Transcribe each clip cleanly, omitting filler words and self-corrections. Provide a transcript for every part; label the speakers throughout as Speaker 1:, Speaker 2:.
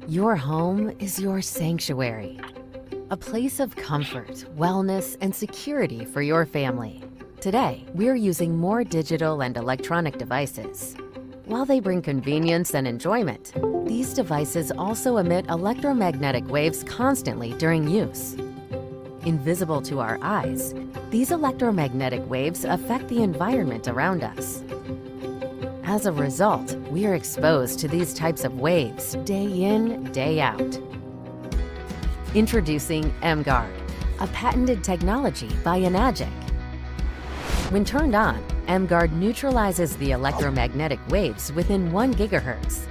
Speaker 1: Your home is your sanctuary, a place of comfort, wellness, and security for your family. Today, we're using more digital and electronic devices. While they bring convenience and enjoyment, these devices also emit electromagnetic waves constantly during use. Invisible to our eyes, these electromagnetic waves affect the environment around us. As a result, we are exposed to these types of waves day in, day out. Introducing emGuarde, a patented technology by emGuarde. When turned on, emGuarde neutralizes the electromagnetic waves within 1 gigahertz,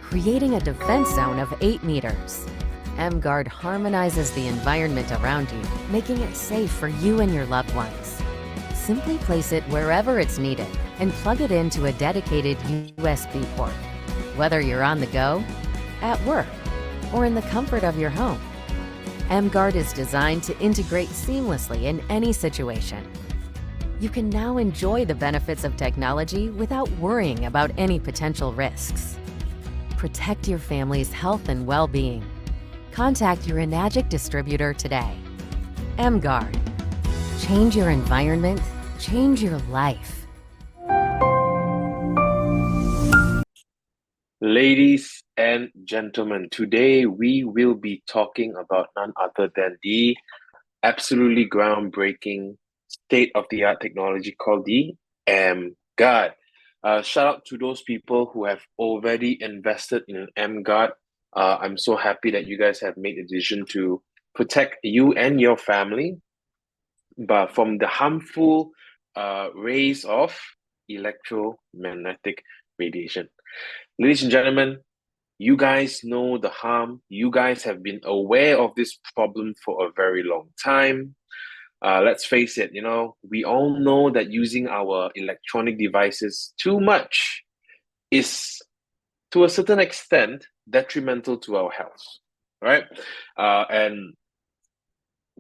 Speaker 1: creating a defense zone of 8 meters. emGuarde harmonizes the environment around you, making it safe for you and your loved ones. Simply place it wherever it's needed and plug it into a dedicated USB port. Whether you're on the go, at work, or in the comfort of your home, emGuarde is designed to integrate seamlessly in any situation. You can now enjoy the benefits of technology without worrying about any potential risks. Protect your family's health and well-being. Contact your emGuarde distributor today. emGuarde. Change your environment, change your life.
Speaker 2: Ladies and gentlemen, today we will be talking about none other than the absolutely groundbreaking state-of-the-art technology called the emGuarde. Shout out to those people who have already invested in emGuarde. I'm so happy that you guys have made the decision to protect you and your family from the harmful rays of electromagnetic radiation. Ladies and gentlemen, you guys know the harm. You guys have been aware of this problem for a very long time. Let's face it, we all know that using our electronic devices too much is, to a certain extent, detrimental to our health, right? And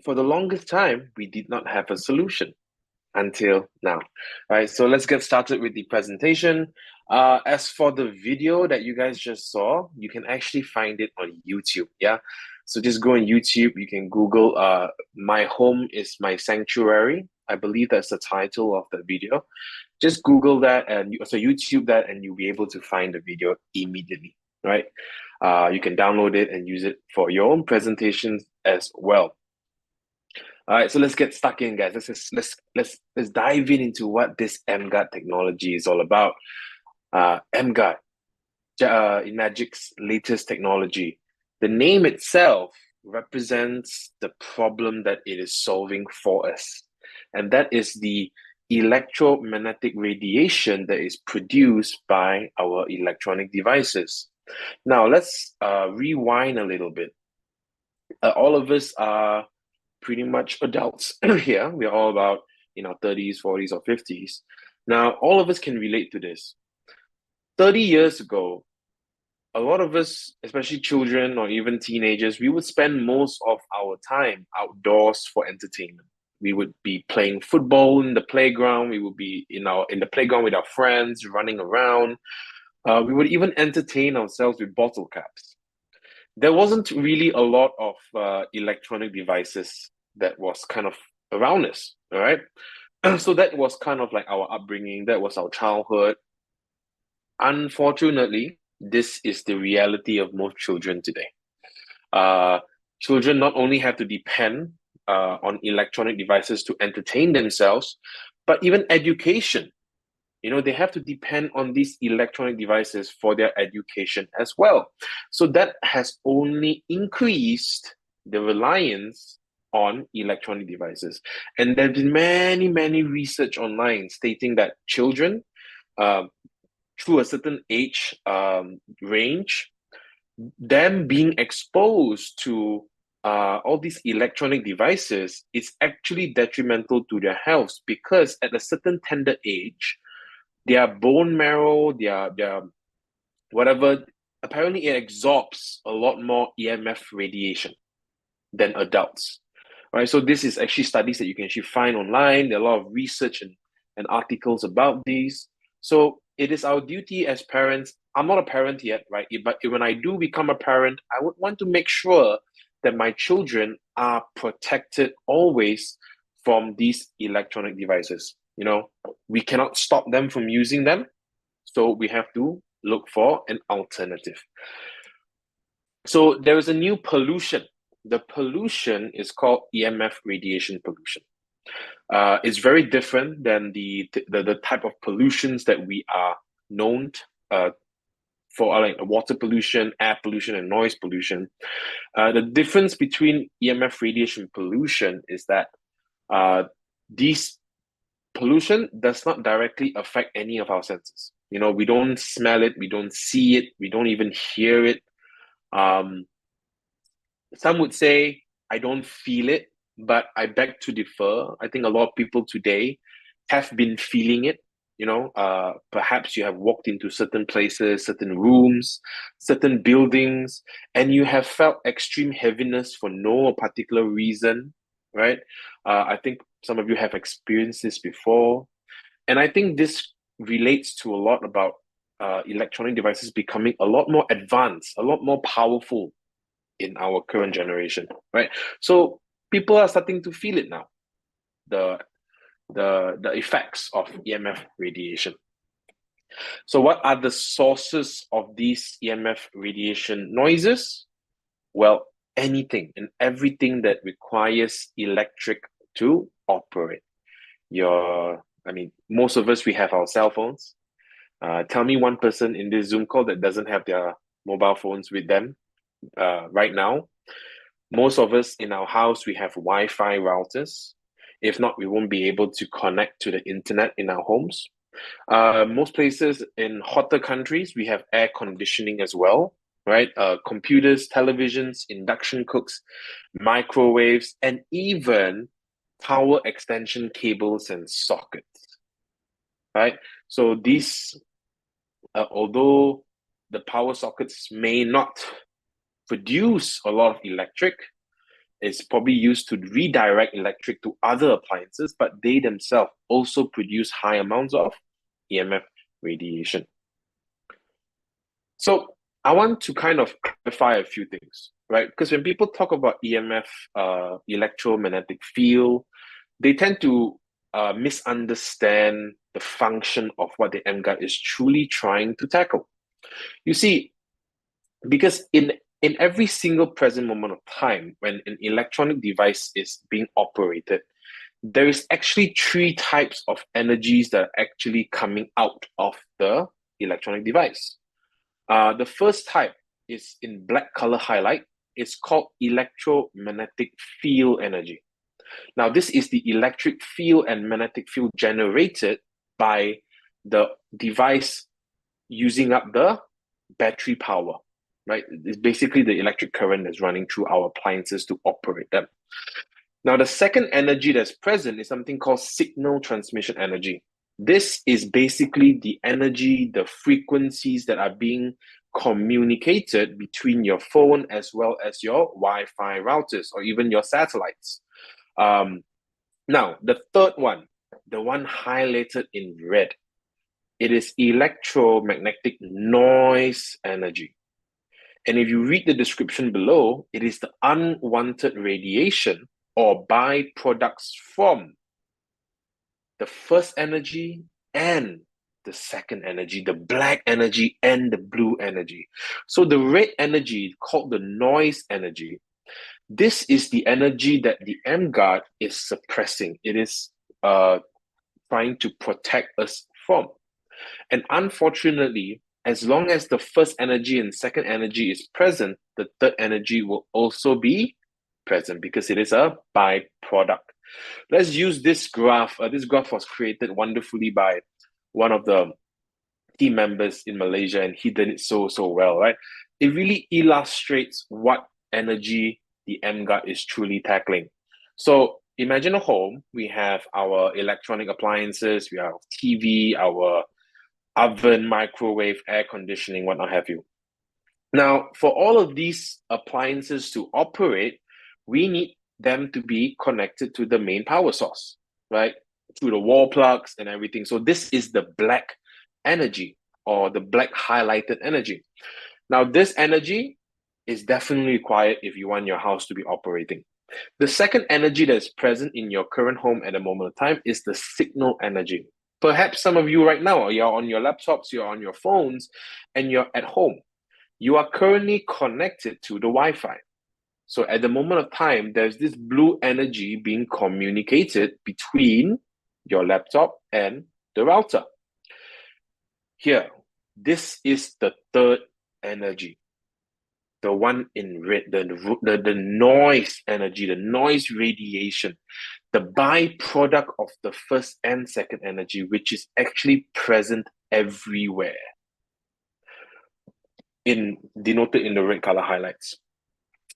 Speaker 2: for the longest time, we did not have a solution until now. All right, so let's get started with the presentation. As for the video that you guys just saw, you can actually find it on YouTube. Yeah, so just go on YouTube. You can Google "My Home is My Sanctuary." I believe that's the title of the video. Just Google that and so YouTube that, and you'll be able to find the video immediately. Right? You can download it and use it for your own presentations as well. All right, so let's get stuck in, guys. Let's dive into what this emGuarde technology is all about. emGuarde, emGuarde's latest technology. The name itself represents the problem that it is solving for us, and that is the electromagnetic radiation that is produced by our electronic devices. Now, let's rewind a little bit. All of us are pretty much adults here. We're all about in our 30s, 40s, or 50s. Now, all of us can relate to this. 30 years ago, a lot of us, especially children or even teenagers, we would spend most of our time outdoors for entertainment. We would be playing football in the playground. We would be in the playground with our friends, running around. We would even entertain ourselves with bottle caps. There wasn't really a lot of electronic devices that was kind of around us, all right? So that was kind of like our upbringing. That was our childhood. Unfortunately, this is the reality of most children today. Children not only have to depend on electronic devices to entertain themselves, but even education. They have to depend on these electronic devices for their education as well. So that has only increased the reliance on electronic devices. And there's been many, many research online stating that children, through a certain age range, them being exposed to all these electronic devices is actually detrimental to their health, because at a certain tender age, their bone marrow, their whatever, apparently it absorbs a lot more EMF radiation than adults. Right? So this is actually studies that you can actually find online. There are a lot of research and articles about these. So it is our duty as parents I'm not a parent yet, right? But when I do become a parent, I would want to make sure that my children are protected always from these electronic devices. You know, we cannot stop them from using them, so we have to look for an alternative. So there is a new pollution. The pollution is called EMF radiation pollution. It's very different than the type of pollutions that we are known for, like water pollution, air pollution, and noise pollution. The difference between EMF radiation pollution is that these pollution does not directly affect any of our senses. You know, we don't smell it, we don't see it, we don't even hear it. Some would say, I don't feel it, but I beg to differ. I think a lot of people today have been feeling it. You know, perhaps you have walked into certain places, certain rooms, certain buildings, and you have felt extreme heaviness for no particular reason, right? I think some of you have experienced this before. And I think this relates to a lot about electronic devices becoming a lot more advanced, a lot more powerful in our current generation, right? So people are starting to feel it now, the effects of EMF radiation. So what are the sources of these EMF radiation noises? Well, anything and everything that requires electric to operate. Most of us, we have our cell phones. Tell me one person in this Zoom call that doesn't have their mobile phones with them right now. Most of us in our house, we have Wi-Fi routers. If not, we won't be able to connect to the internet in our homes. Most places in hotter countries, we have air conditioning as well, right? Computers, televisions, induction cooks, microwaves, and even power extension cables and sockets, right? So these, although the power sockets may not produce a lot of electric, it's probably used to redirect electric to other appliances, but they themselves also produce high amounts of EMF radiation. So I want to kind of clarify a few things, right? Because when people talk about EMF, electromagnetic field, they tend to misunderstand the function of what the emGuarde is truly trying to tackle. You see, because in every single present moment of time, when an electronic device is being operated, there is actually three types of energies that are actually coming out of the electronic device. The first type is in black color highlight. It's called electromagnetic field energy. Now, this is the electric field and magnetic field generated by the device using up the battery power, right? It's basically the electric current that's running through our appliances to operate them. Now, the second energy that's present is something called signal transmission energy. This is basically the energy, the frequencies that are being communicated between your phone as well as your Wi-Fi routers or even your satellites. Now, the third one, the one highlighted in red, it is electromagnetic noise energy. And if you read the description below, it is the unwanted radiation or byproducts from the first energy and the second energy, the black energy and the blue energy. So the red energy, called the noise energy, this is the energy that the emGuarde is suppressing. It is trying to protect us from. And unfortunately, as long as the first energy and second energy is present, the third energy will also be present because it is a byproduct. Let's use this graph. This graph was created wonderfully by one of the team members in Malaysia, and he did it so well, right? It really illustrates what energy the emGuarde is truly tackling. So imagine a home. We have our electronic appliances, we have TV, our oven, microwave, air conditioning, whatnot have you. Now, for all of these appliances to operate, we need them to be connected to the main power source, right? Through the wall plugs and everything. So this is the black energy. or the black highlighted energy. Now, this energy is definitely required if you want your house to be operating. The second energy that's present in your current home at a moment of time is the signal energy. Perhaps some of you right now, you're on your laptops, you're on your phones, and you're at home. You are currently connected to the Wi-Fi. So at the moment of time, there's this blue energy being communicated between your laptop and the router. Here, this is the third energy. The one in red, the noise energy, the noise radiation, the byproduct of the first and second energy, which is actually present everywhere, denoted in the red color highlights.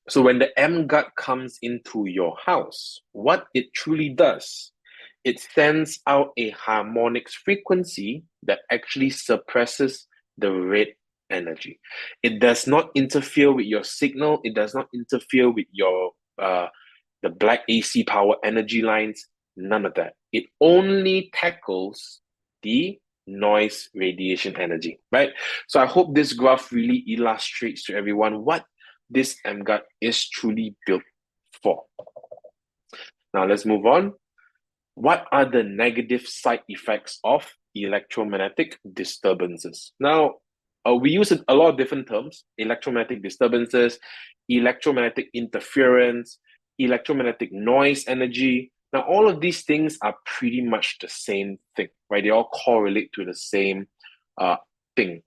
Speaker 2: So when the emGuarde comes into your house, what it truly does, it sends out a harmonics frequency that actually suppresses the red energy. It does not interfere with your signal. It does not interfere with your the black AC power energy lines. None of that. It only tackles the noise radiation energy, right? So I hope this graph really illustrates to everyone what this emGuarde is truly built for. Now let's move on. What are the negative side effects of electromagnetic disturbances? Now, we use a lot of different terms: electromagnetic disturbances, electromagnetic interference, electromagnetic noise energy. Now, all of these things are pretty much the same thing, right? They all correlate to the same thing.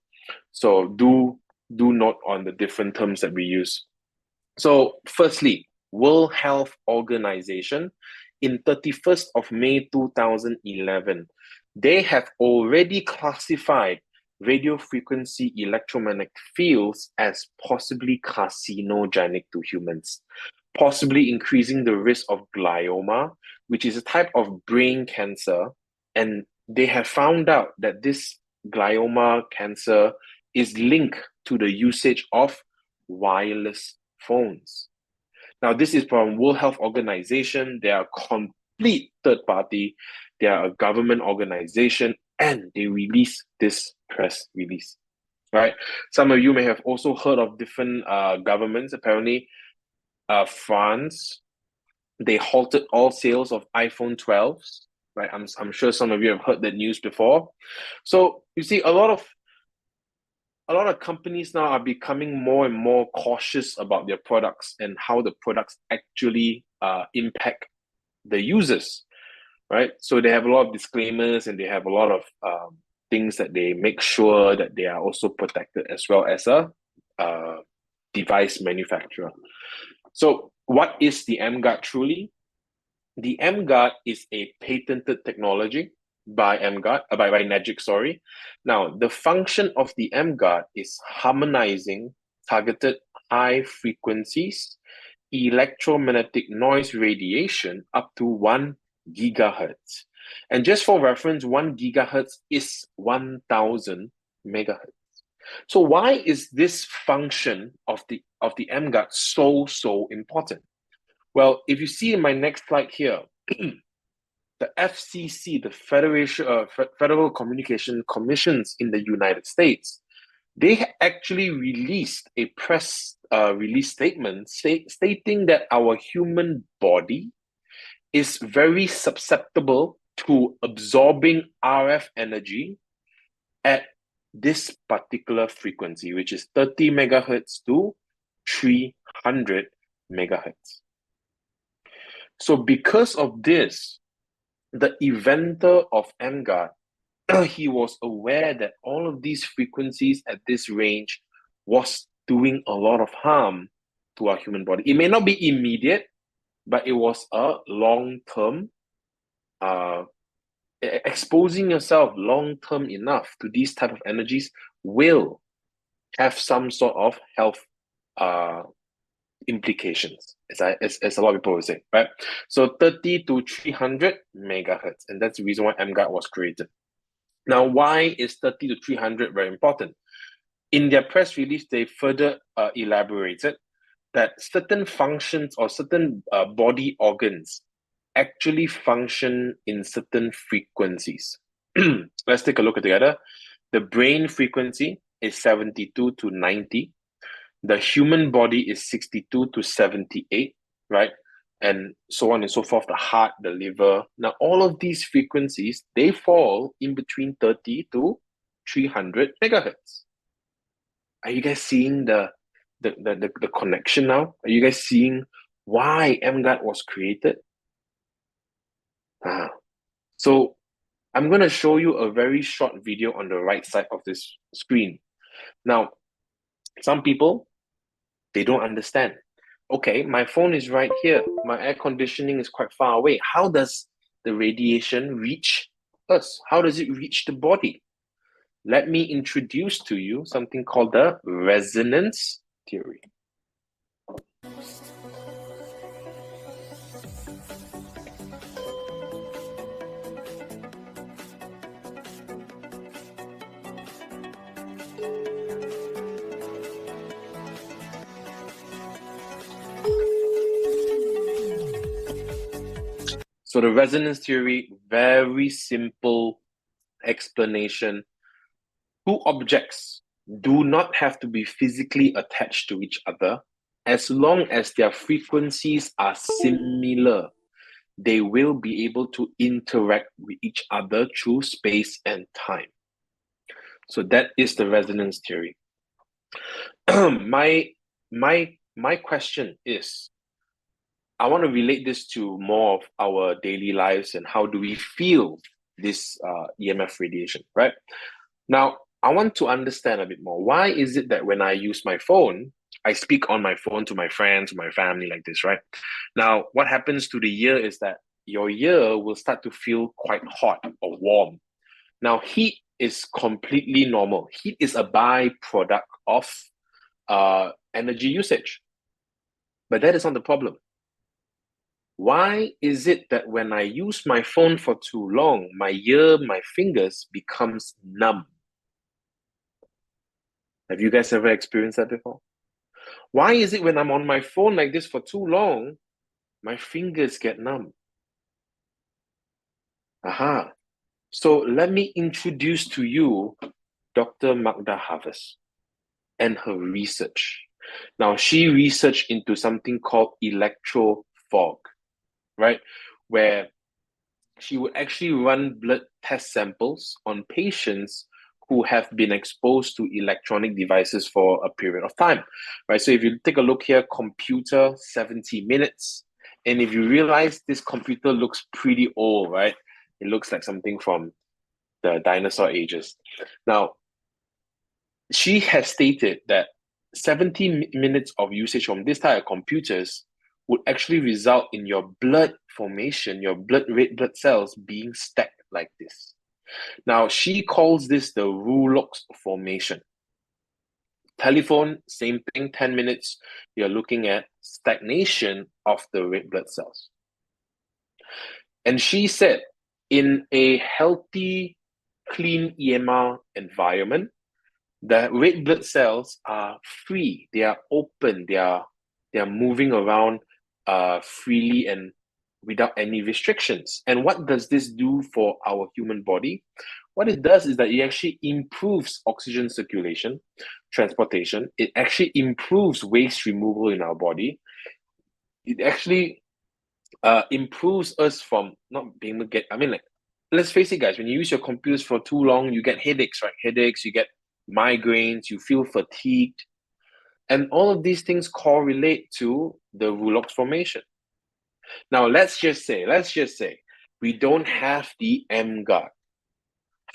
Speaker 2: So do note on the different terms that we use. So firstly, World Health Organization in 31st of May 2011, they have already classified radio frequency electromagnetic fields as possibly carcinogenic to humans, possibly increasing the risk of glioma, which is a type of brain cancer. And they have found out that this glioma cancer is linked to the usage of wireless phones. Now, this is from World Health Organization. They are a complete third party. They are a government organization, and they release this press release, right? Some of you may have also heard of different governments. Apparently, France, they halted all sales of iPhone 12s, right? I'm sure some of you have heard that news before. So you see, a lot of companies now are becoming more and more cautious about their products and how the products actually impact the users, right? So they have a lot of disclaimers and they have a lot of things that they make sure that they are also protected as well as a device manufacturer. So what is the emGuarde truly? The emGuarde is a patented technology by Nagic, sorry. Now, the function of the emGuarde is harmonizing targeted high frequencies, electromagnetic noise radiation up to 1 gigahertz. And just for reference, 1 gigahertz is 1000 megahertz. So why is this function of the emGuarde so important? Well, if you see in my next slide here, the FCC, the Federal Communication Commissions in the United States, they actually released a press release statement stating that our human body is very susceptible to absorbing RF energy at this particular frequency, which is 30 megahertz to 300 megahertz. So because of this, the inventor of emGuarde, he was aware that all of these frequencies at this range was doing a lot of harm to our human body. It may not be immediate, but it was a long-term, exposing yourself long-term enough to these type of energies will have some sort of health implications, as a lot of people will say, right? So 30 to 300 megahertz, and that's the reason why emGuarde was created. Now, why is 30 to 300 very important? In their press release, they further elaborated that certain functions or certain body organs actually function in certain frequencies. Let's take a look together. The brain frequency is 72 to 90. The human body is 62 to 78, right? And so on and so forth, the heart, the liver. Now, all of these frequencies, they fall in between 30 to 300 megahertz. Are you guys seeing the connection now? Are you guys seeing why emGuarde was created? So I'm going to show you a very short video on the right side of this screen. Now, some people, they don't understand. Okay, my phone is right here. My air conditioning is quite far away. How does the radiation reach us? How does it reach the body? Let me introduce to you something called the resonance theory. So the resonance theory, very simple explanation. Two objects do not have to be physically attached to each other. As long as their frequencies are similar, they will be able to interact with each other through space and time. So that is the resonance theory. my question is, I want to relate this to more of our daily lives and how do we feel this EMF radiation, right? Now, I want to understand a bit more. Why is it that when I use my phone, I speak on my phone to my friends, to my family like this, right? Now, what happens to the ear is that your ear will start to feel quite hot or warm. Now, heat is completely normal. Heat is a byproduct of energy usage. But that is not the problem. Why is it that when I use my phone for too long, my ear, my fingers becomes numb? Have you guys ever experienced that before? Why is it when I'm on my phone like this for too long, my fingers get numb? Aha. So let me introduce to you Dr. Magda Havas and her research. Now, she researched into something called electrofog, right? Where she would actually run blood test samples on patients who have been exposed to electronic devices for a period of time, right? So if you take a look here, computer, 70 minutes. And if you realize this computer looks pretty old, right? It looks like something from the dinosaur ages. Now, she has stated that 70 minutes of usage from this type of computers would actually result in your blood formation, your red blood cells being stacked like this. Now, she calls this the Rulox formation. Telephone, same thing, 10 minutes, you're looking at stagnation of the red blood cells. And she said, in a healthy, clean EMR environment, the red blood cells are free, they are open, they are moving around freely and without any restrictions. And what does this do for our human body? What it does is that it actually improves oxygen circulation, transportation. It actually improves waste removal in our body. It actually improves us from not being able to get, I mean, like, let's face it, guys, when you use your computers for too long, you get headaches, right? Headaches, you get migraines, you feel fatigued. And all of these things correlate to the Rulox formation. Now, let's just say, we don't have the emGuarde.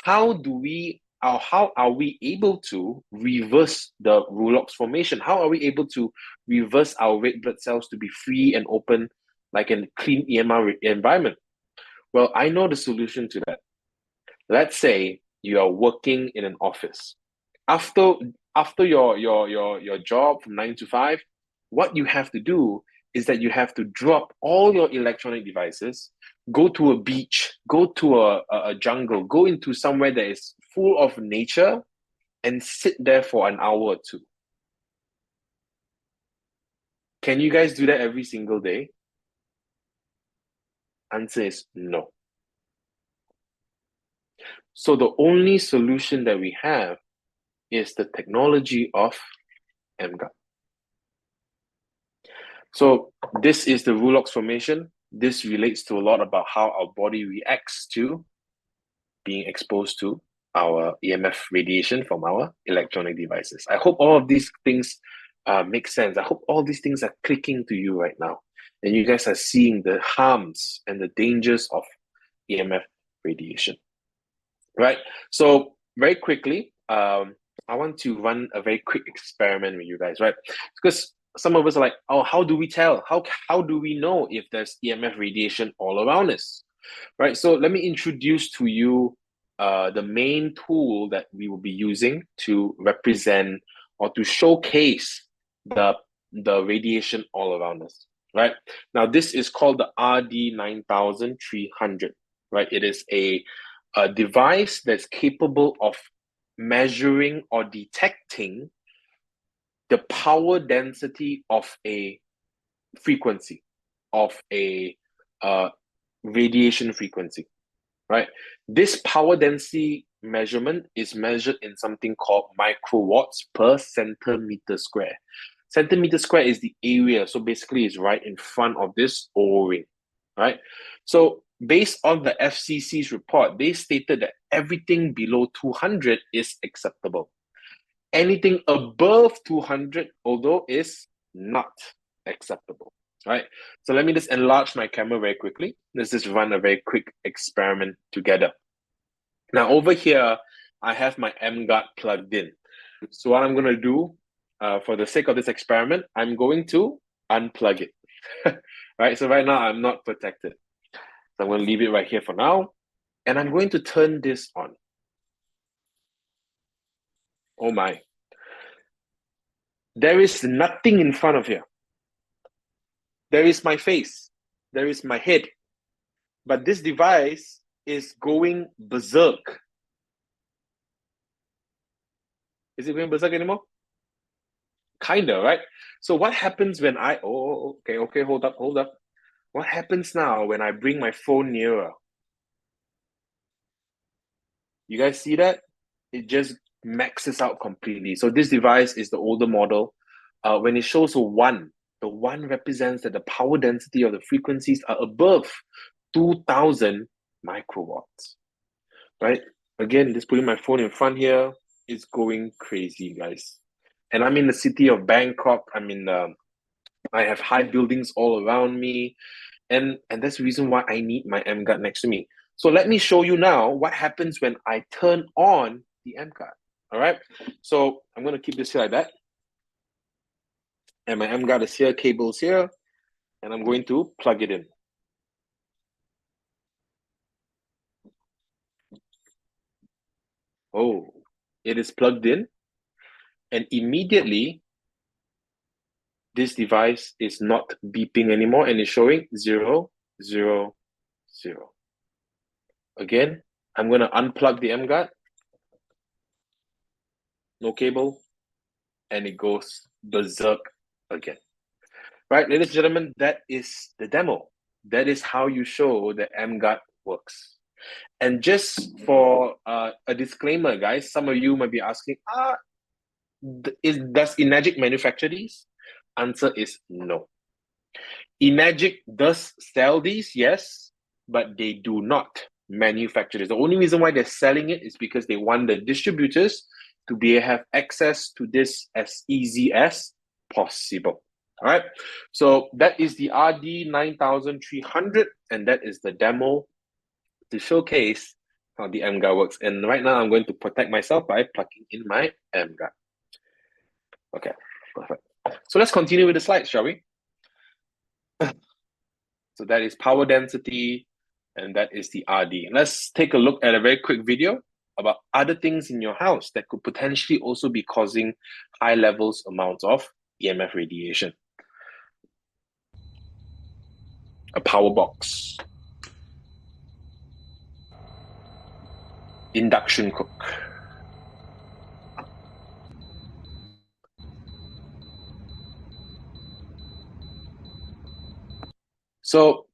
Speaker 2: How are we able to reverse the Rulox formation? How are we able to reverse our red blood cells to be free and open like a clean EMR environment? Well, I know the solution to that. Let's say you are working in an office. After your job from 9 to 5, what you have to do is that you have to drop all your electronic devices, go to a beach, go to a jungle, go into somewhere that is full of nature and sit there for an hour or two. Can you guys do that every single day? Answer is no. So the only solution that we have is the technology of emGuarde. So this is the Rulox formation. This relates to a lot about how our body reacts to being exposed to our EMF radiation from our electronic devices. I hope all of these things make sense. I hope all these things are clicking to you right now, and you guys are seeing the harms and the dangers of EMF radiation. Right? So very quickly, I want to run a very quick experiment with you guys, right? Because some of us are like, oh, how do we tell? How do we know if there's EMF radiation all around us? Right? So let me introduce to you the main tool that we will be using to represent or to showcase the radiation all around us. Right? Now, this is called the RD9300. Right? It is a device that's capable of measuring or detecting the power density of a frequency, of a radiation frequency, right? This power density measurement is measured in something called microwatts per centimeter square. Centimeter square is the area, so basically it's right in front of this O-ring, right? So based on the FCC's report, they stated that everything below 200 is acceptable. Anything above 200, although, is not acceptable, right? So let me just enlarge my camera very quickly. Let's just run a very quick experiment together. Now over here, I have my emGuarde plugged in. So what I'm going to do, for the sake of this experiment, I'm going to unplug it. Right, so right now I'm not protected. So I'm going to leave it right here for now. And I'm going to turn this on. Oh my. There is nothing in front of here. There is my face. There is my head. But this device is going berserk. Is it going berserk anymore? Kinda, right? So what happens when okay, hold up. What happens now when I bring my phone nearer? You guys see that? It just maxes out completely. So this device is the older model. When it shows a 1, the 1 represents that the power density of the frequencies are above 2000 microwatts, right? Again, just putting my phone in front here, it's going crazy, guys. And I'm in the city of Bangkok. I have high buildings all around me. And that's the reason why I need my emGuarde next to me. So let me show you now what happens when I turn on the emGuarde. All right. So I'm going to keep this here like that. And my emGuarde is here, cable's here. And I'm going to plug it in. Oh, it is plugged in. And immediately, this device is not beeping anymore and it's showing 0, 0, 0. Again, I'm going to unplug the emGuarde. No cable. And it goes berserk again. Right, ladies and gentlemen, that is the demo. That is how you show that emGuarde works. And just for a disclaimer, guys, some of you might be asking, does enagic manufacture these? Answer is no. enagic does sell these, yes, but they do not manufacture this. The only reason why they're selling it is because they want the distributors to have access to this as easy as possible. All right, so that is the RD9300, and that is the demo to showcase how the emGuarde works. And right now, I'm going to protect myself by plugging in my emGuarde. Okay, perfect. So let's continue with the slides, shall we? So that is power density, and that is the RD. Let's take a look at a very quick video about other things in your house that could potentially also be causing high levels amounts of EMF radiation. A power box. Induction cook. So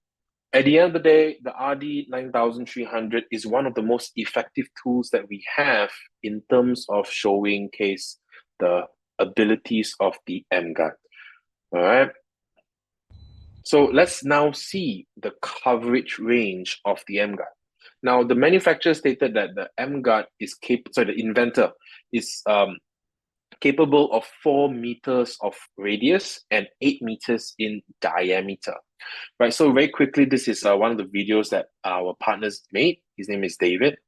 Speaker 2: At the end of the day, the RD9300 is one of the most effective tools that we have in terms of showcase the abilities of the emGuarde. All right. So let's now see the coverage range of the emGuarde. Now, the manufacturer stated that the emGuarde is the inventor is capable of 4 meters of radius and 8 meters in diameter. Right, so very quickly, this is one of the videos that our partners made. His name is David,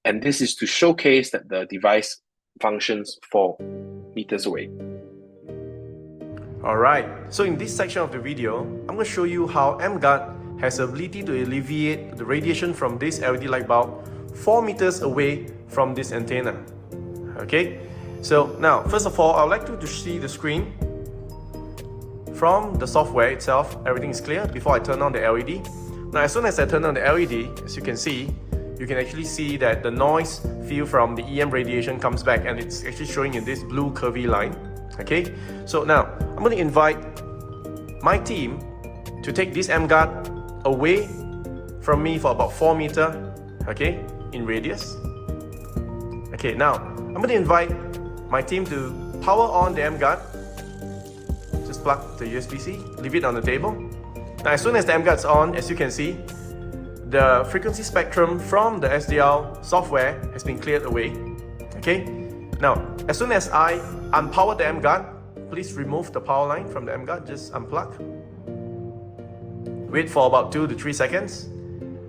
Speaker 2: and this is to showcase that the device functions 4 meters away.
Speaker 3: Alright, so in this section of the video, I'm going to show you how emGuarde has the ability to alleviate the radiation from this LED light bulb 4 meters away from this antenna. Okay, so now first of all, I'd like you to see the screen. From the software itself, everything is clear before I turn on the LED. Now, as soon as I turn on the LED, as you can see, you can actually see that the noise field from the EM radiation comes back, and it's actually showing in this blue curvy line. Okay, so now I'm going to invite my team to take this emGuarde away from me for about 4 meters, okay, in radius. Okay, now I'm going to invite my team to power on the emGuarde. Just plug the USB-C, leave it on the table. Now, as soon as the emGuarde's on, as you can see, the frequency spectrum from the SDR software has been cleared away. Okay. Now, as soon as I unpower the emGuarde, please remove the power line from the emGuarde. Just unplug. Wait for about 2 to 3 seconds.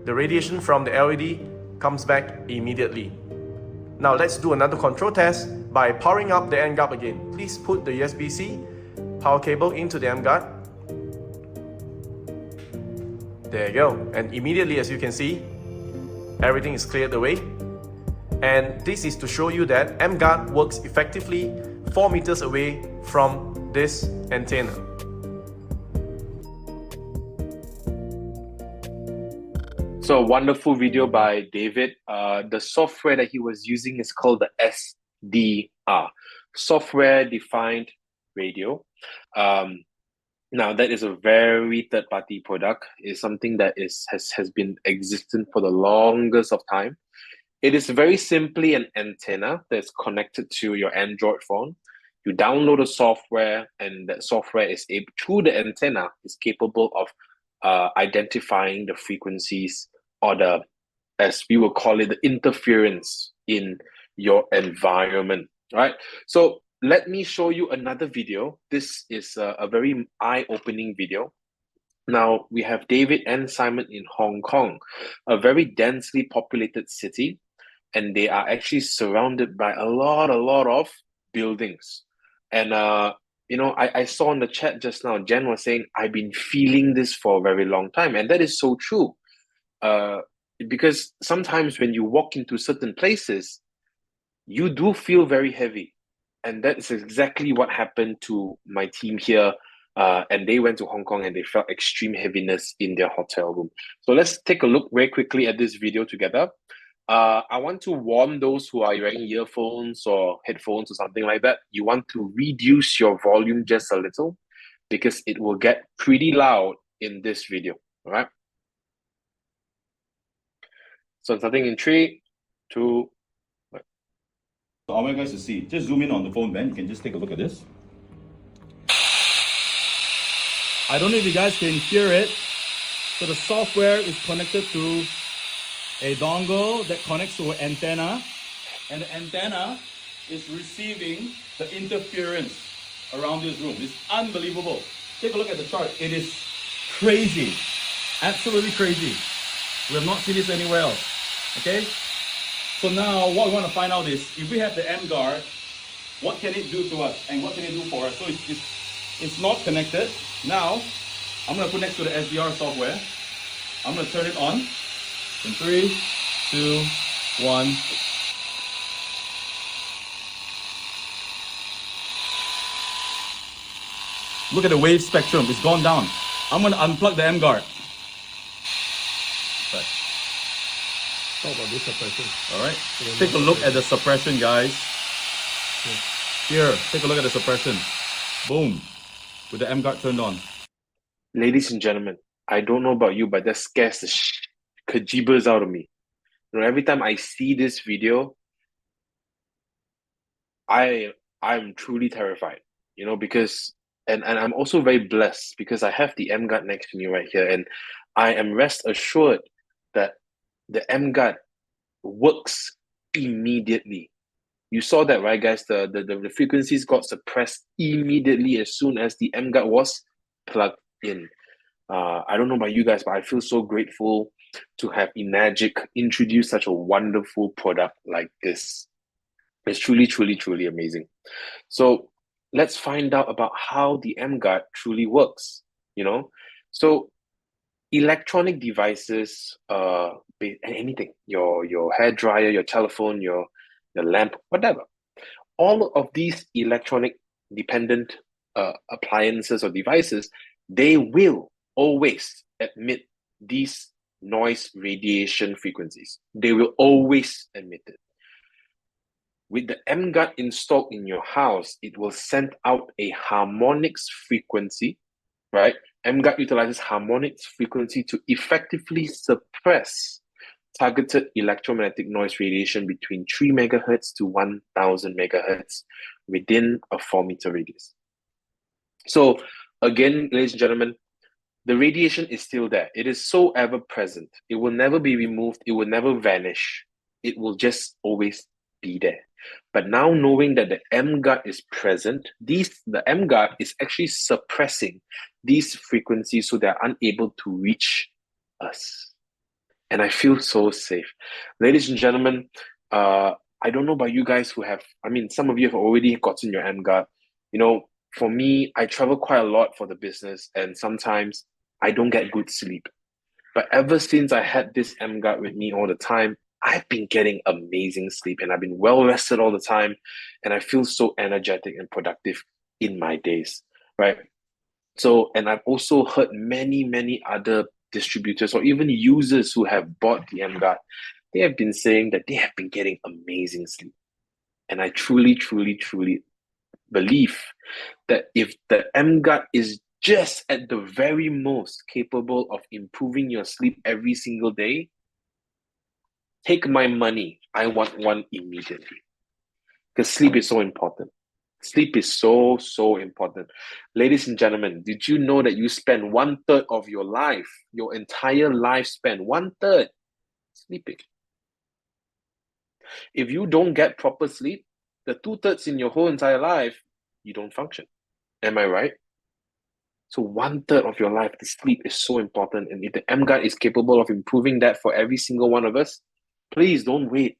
Speaker 3: The radiation from the LED comes back immediately. Now, let's do another control test by powering up the emGuarde again. Please put the USB-C power cable into the emGuarde. There you go. And immediately, as you can see, everything is cleared away. And this is to show you that emGuarde works effectively 4 meters away from this antenna.
Speaker 2: So a wonderful video by David. The software that he was using is called the SDR, Software Defined Radio. Now that is a very third-party product. It's something that has been existent for the longest of time. It is very simply an antenna that's connected to your Android phone. You download the software, and that software is able, through the antenna, is capable of identifying the frequencies, or the, as we will call it, the interference in your environment. Right? So let me show you another video. This is a very eye-opening video. Now, we have David and Simon in Hong Kong, a very densely populated city, and they are actually surrounded by a lot of buildings. And, I saw in the chat just now, Jen was saying, I've been feeling this for a very long time. And that is so true. Because sometimes when you walk into certain places, you do feel very heavy. And that is exactly what happened to my team here. And they went to Hong Kong and they felt extreme heaviness in their hotel room. So let's take a look very quickly at this video together. I want to warn those who are wearing earphones or headphones or something like that. You want to reduce your volume just a little because it will get pretty loud in this video. All right. So starting in 3, 2.
Speaker 4: So I want you guys to see. Just zoom in on the phone, Ben. You can just take a look at this.
Speaker 5: I don't know if you guys can hear it. So the software is connected to a dongle that connects to an antenna, and the antenna is receiving the interference around this room. It's unbelievable. Take a look at the chart. It is crazy, absolutely crazy. We have not seen this anywhere else. Okay? So now what we want to find out is, if we have the emGuarde, what can it do to us and what can it do for us? So it's not connected. Now, I'm going to put next to the SDR software. I'm going to turn it on. In 3, 2, 1. Look at the wave spectrum. It's gone down. I'm going to unplug the emGuarde. Right. Talk about this suppression. All right. Take a look at the suppression, guys. Here, take a look at the suppression. Boom. With the emGuarde turned on.
Speaker 2: Ladies and gentlemen, I don't know about you, but that scares the kajibas out of me. Every time I see this video, I'm truly terrified, because and I'm also very blessed because I have the emGuarde next to me right here, and I am rest assured that the emGuarde works immediately. You saw that, right, guys? The frequencies got suppressed immediately as soon as the emGuarde was plugged in. I don't know about you guys, but I feel so grateful to have emGuarde introduce such a wonderful product like this. It's truly, truly, truly amazing. So let's find out about how the emGuarde truly works. So electronic devices, anything, your hair dryer, your telephone, your lamp, whatever. All of these electronic dependent appliances or devices, they will always emit these noise radiation frequencies. They will always emit it. With the emGuarde installed in your house, it will send out a harmonics frequency, right? emGuarde utilizes harmonics frequency to effectively suppress targeted electromagnetic noise radiation between 3 megahertz to 1000 megahertz within a 4-meter radius. So again, ladies and gentlemen, the radiation is still there. It is so ever present. It will never be removed. It will never vanish. It will just always be there. But now knowing that the emGuarde is present, the emGuarde is actually suppressing these frequencies so they're unable to reach us. And I feel so safe. Ladies and gentlemen, I don't know about you guys some of you have already gotten your emGuarde. For me, I travel quite a lot for the business, and sometimes I don't get good sleep. But ever since I had this emGuarde with me all the time, I've been getting amazing sleep, and I've been well rested all the time, and I feel so energetic and productive in my days, right? So, and I've also heard many, many other distributors or even users who have bought the emGuarde, they have been saying that they have been getting amazing sleep. And I truly, truly, truly believe that if the emGuarde is just at the very most capable of improving your sleep every single day, take my money. I want one immediately. Because sleep is so important. Sleep is so, so important. Ladies and gentlemen, did you know that you spend 1/3 of your life, your entire lifespan, 1/3 sleeping? If you don't get proper sleep, the 2/3 in your whole entire life, you don't function. Am I right? So 1/3 of your life, the sleep is so important. And if the emGuarde is capable of improving that for every single one of us, please don't wait.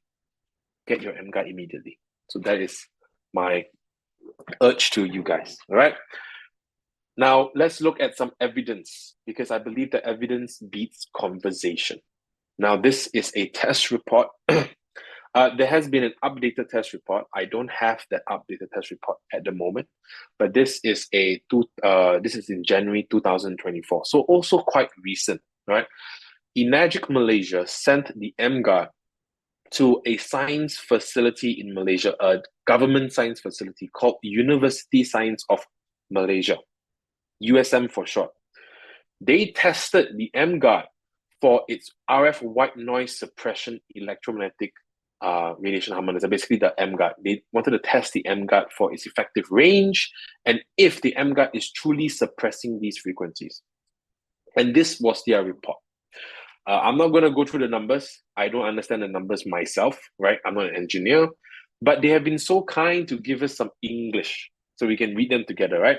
Speaker 2: Get your emGuarde immediately. So that is my urge to you guys. All right. Now let's look at some evidence, because I believe that evidence beats conversation. Now this is a test report. There has been an updated test report. I don't have that updated test report at the moment, but this is in January 2024. So also quite recent, right? emGuarde Malaysia sent the emGuarde to a science facility in Malaysia, a government science facility called University Science of Malaysia, USM for short. They tested the emGuarde for its RF white noise suppression electromagnetic radiation harmonizer, basically the emGuarde. They wanted to test the emGuarde for its effective range and if the emGuarde is truly suppressing these frequencies. And this was their report. I'm not going to go through the numbers. I don't understand the numbers myself, right? I'm not an engineer, but they have been so kind to give us some English so we can read them together, right?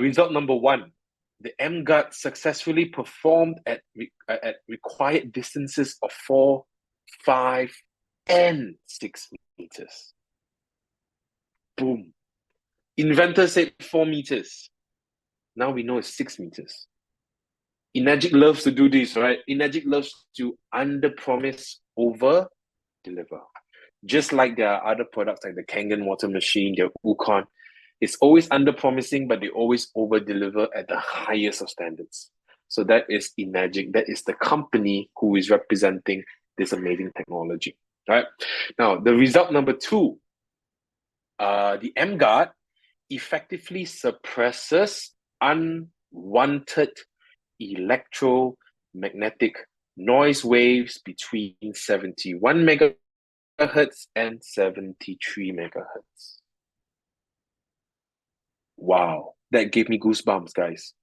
Speaker 2: Result number 1, the emGuarde successfully performed at required distances of 4, 5, and 6 meters. Boom. Inventor said 4 meters. Now we know it's 6 meters. emGuarde loves to do this, right? emGuarde loves to under-promise, over-deliver. Just like there are other products like the Kangen water machine, their Wukon, it's always under-promising, but they always over-deliver at the highest of standards. So that is emGuarde. That is the company who is representing this amazing technology, right? Now, the result number 2, the emGuarde effectively suppresses unwanted electromagnetic noise waves between 71 megahertz and 73 megahertz. Wow, that gave me goosebumps, guys.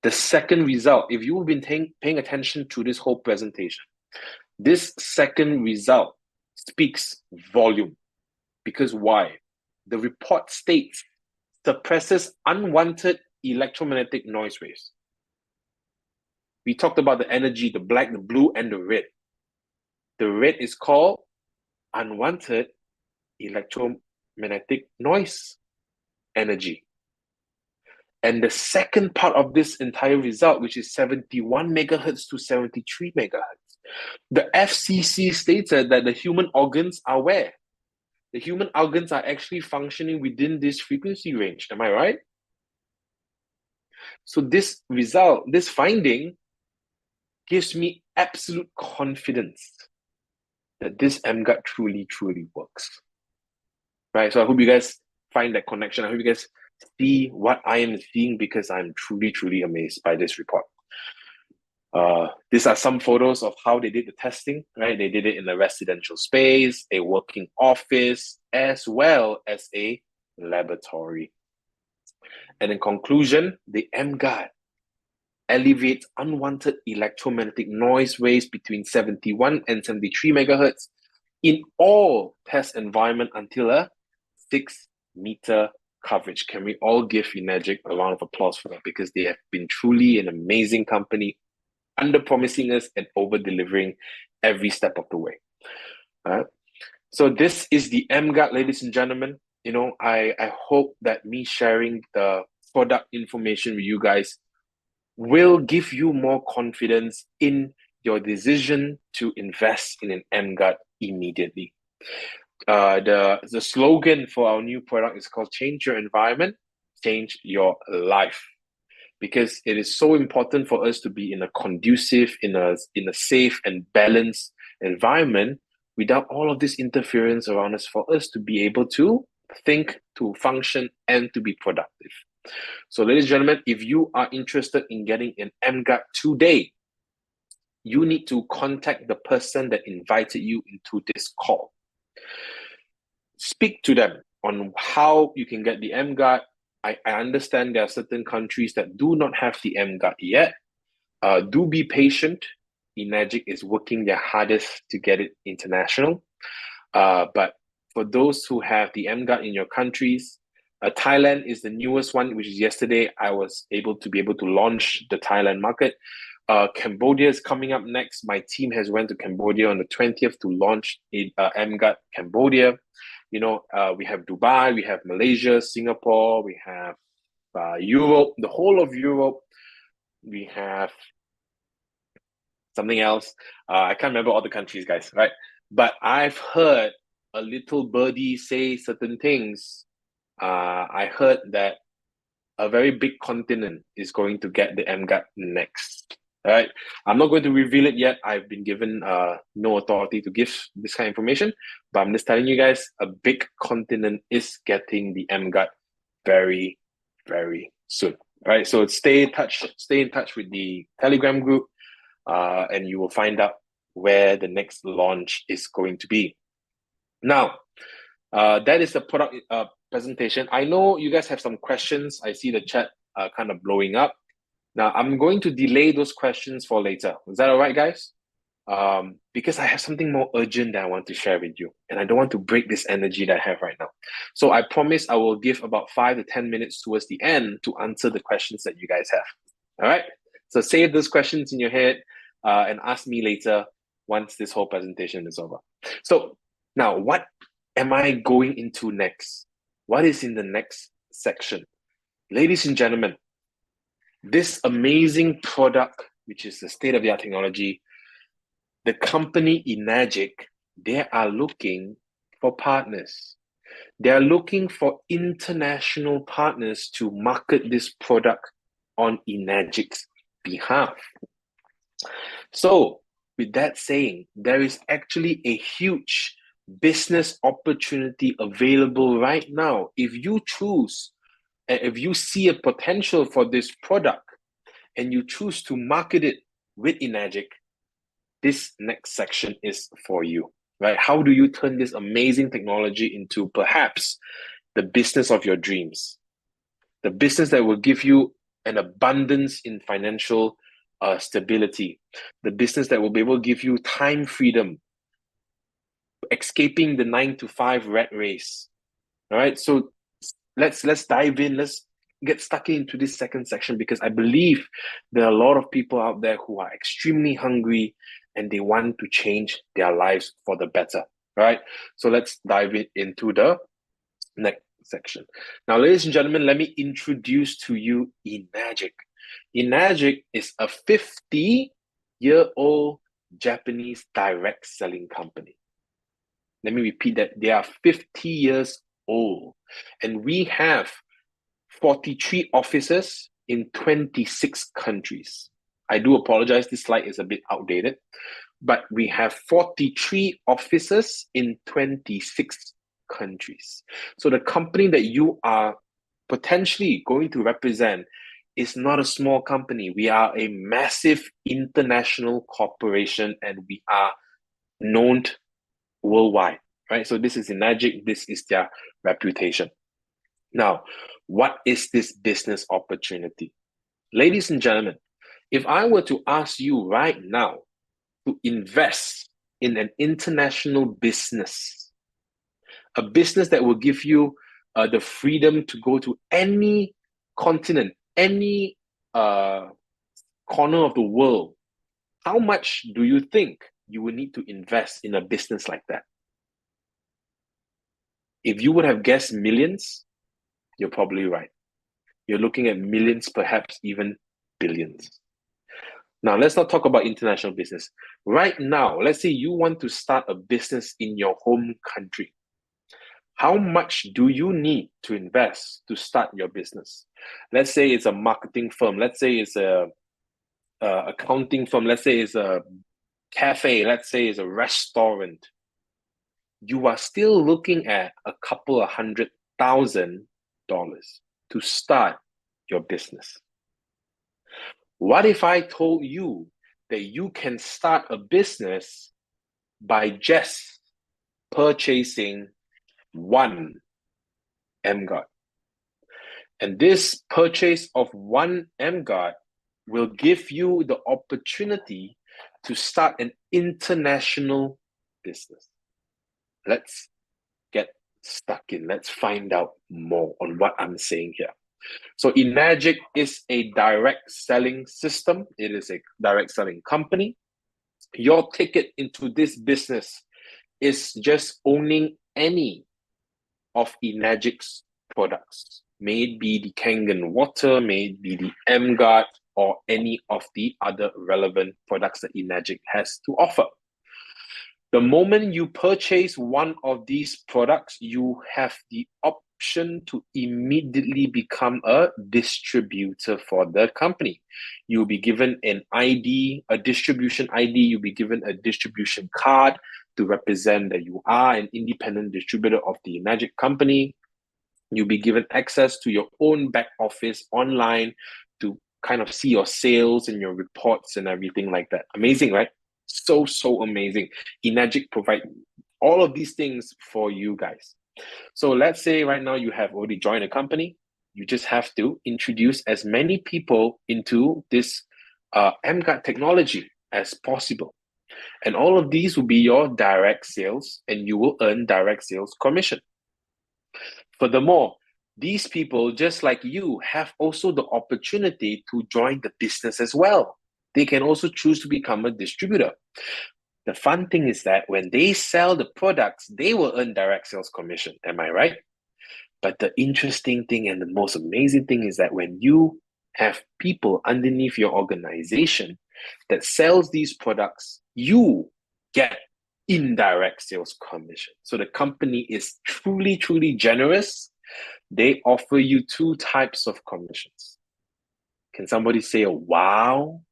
Speaker 2: The second result, if you've been paying attention to this whole presentation, this second result speaks volume. Because why? The report states suppresses unwanted electromagnetic noise waves. We talked about the energy, the black, the blue, and the red. The red is called unwanted electromagnetic noise energy. And the second part of this entire result, which is 71 megahertz to 73 megahertz, the FCC stated that the human organs are where? The human organs are actually functioning within this frequency range. Am I right? So this result, this finding, gives me absolute confidence that this emGuarde truly, truly works. Right? So I hope you guys find that connection. I hope you guys see what I am seeing, because I'm truly, truly amazed by this report. These are some photos of how they did the testing, right? They did it in a residential space, a working office, as well as a laboratory. And in conclusion, the emGuarde alleviates unwanted electromagnetic noise waves between 71 and 73 megahertz in all test environment until a 6-meter coverage. Can we all give enagic a round of applause for that? Because they have been truly an amazing company, under-promising us and over-delivering every step of the way. So this is the emGuarde, ladies and gentlemen. You know, I hope that me sharing the product information with you guys will give you more confidence in your decision to invest in an emGuarde immediately. The slogan for our new product is called Change Your Environment, Change Your Life. Because it is so important for us to be in a conducive, in a safe and balanced environment without all of this interference around us, for us to be able to think, to function, and to be productive. So ladies and gentlemen, if you are interested in getting an emGuarde today, you need to contact the person that invited you into this call. Speak to them on how you can get the emGuarde. I understand there are certain countries that do not have the emGuarde yet. Do be patient. enagic is working their hardest to get it international. But for those who have the emGuarde in your countries, Thailand is the newest one, which is yesterday. I was able to launch the Thailand market. Cambodia is coming up next. My team has went to Cambodia on the 20th to launch emGuarde Cambodia. You know, we have Dubai, we have Malaysia, Singapore, we have Europe, the whole of Europe. We have something else. I can't remember all the countries, guys, right? But I've heard a little birdie say certain things. I heard that a very big continent is going to get the emGuarde next. All right, I'm not going to reveal it yet. I've been given no authority to give this kind of information, but I'm just telling you guys, a big continent is getting the emGuarde very, very soon. All right, so stay in touch with the Telegram group, and you will find out where the next launch is going to be. Now, that is the product presentation. I know you guys have some questions. I see the chat kind of blowing up. Now, I'm going to delay those questions for later. Is that all right, guys? Because I have something more urgent that I want to share with you, and I don't want to break this energy that I have right now. So I promise I will give about 5 to 10 minutes towards the end to answer the questions that you guys have. All right? So save those questions in your head and ask me later once this whole presentation is over. So now, what am I going into next? What is in the next section? Ladies and gentlemen, this amazing product, which is the state-of-the-art technology, the company enagic, they are looking for partners. They are looking for international partners to market this product on enagic's behalf. So, with that saying, there is actually a huge business opportunity available right now. If you choose, if you see a potential for this product, and you choose to market it with emGuarde, this next section is for you, right? How do you turn this amazing technology into perhaps the business of your dreams? The business that will give you an abundance in financial stability. The business that will be able to give you time freedom, escaping the 9 to 5 rat race. All right, so let's dive in. Let's get stuck into this second section, because I believe there are a lot of people out there who are extremely hungry and they want to change their lives for the better. Right? So let's dive into the next section. Now, ladies and gentlemen, let me introduce to you emGuarde. emGuarde is a 50-year-old Japanese direct selling company. Let me repeat that. They are 50 years old, and we have 43 offices in 26 countries. I do apologize, this slide is a bit outdated, but we have 43 offices in 26 countries. So the company that you are potentially going to represent is not a small company. We are a massive international corporation, and we are known worldwide, right? So this is emGuarde, this is their reputation. Now, what is this business opportunity? Ladies and gentlemen, if I were to ask you right now to invest in an international business, a business that will give you the freedom to go to any continent, any corner of the world, how much do you think you would need to invest in a business like that? If you would have guessed millions, you're probably right. You're looking at millions, perhaps even billions. Now, let's not talk about international business. Right now, let's say you want to start a business in your home country. How much do you need to invest to start your business? Let's say it's a marketing firm. Let's say it's a accounting firm. Let's say it's a cafe. Let's say it's a restaurant. You are still looking at a couple of $100,000 to start your business. What if I told you that you can start a business by just purchasing one emGuarde? And this purchase of one emGuarde will give you the opportunity to start an international business. Let's get stuck in. Let's find out more on what I'm saying here. So emGuarde is a direct selling system. It is a direct selling company. Your ticket into this business is just owning any of emGuarde's products. May it be the Kangen water, may it be the emGuarde, or any of the other relevant products that emGuarde has to offer. The moment you purchase one of these products, you have the option to immediately become a distributor for the company. You'll be given an ID, a distribution ID. You'll be given a distribution card to represent that you are an independent distributor of the emGuarde company. You'll be given access to your own back office online to kind of see your sales and your reports and everything like that. Amazing, right? So amazing. emGuarde provide all of these things for you guys. So let's say right now you have already joined a company. You just have to introduce as many people into this emGuarde technology as possible. And all of these will be your direct sales, and you will earn direct sales commission. Furthermore, these people, just like you, have also the opportunity to join the business as well. They can also choose to become a distributor. The fun thing is that when they sell the products, they will earn direct sales commission. Am I right? But the interesting thing and the most amazing thing is that when you have people underneath your organization that sells these products, you get indirect sales commission. So the company is truly generous. They offer you 2 types of commissions. Can somebody say a wow?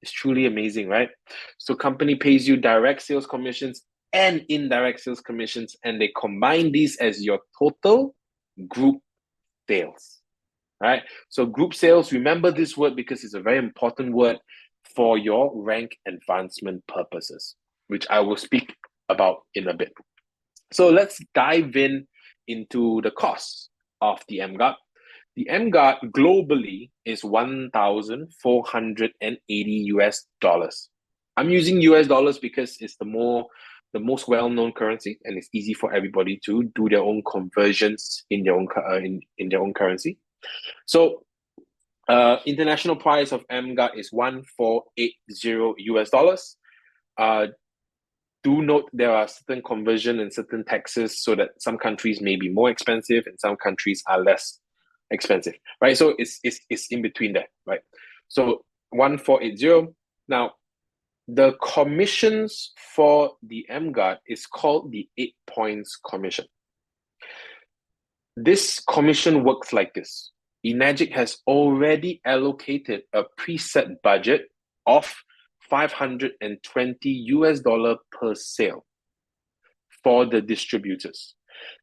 Speaker 2: It's truly amazing, right? So company pays you direct sales commissions and indirect sales commissions, and they combine these as your total group sales. right? So group sales, remember this word because it's a very important word for your rank advancement purposes, which I will speak about in a bit. So let's dive into the costs of the emGuarde. The emGuarde globally is 1,480 US dollars. I'm using US dollars because it's the most well-known currency, and it's easy for everybody to do their own conversions in their own in their own currency. So, international price of emGuarde is 1,480 US dollars. Do note there are certain conversion and certain taxes, so that some countries may be more expensive and some countries are less expensive, right? So it's in between there, right? So 1,480. Now, the commissions for the emGuarde is called the 8 points commission. This commission works like this. eNagic has already allocated a preset budget of 520 US dollar per sale for the distributors.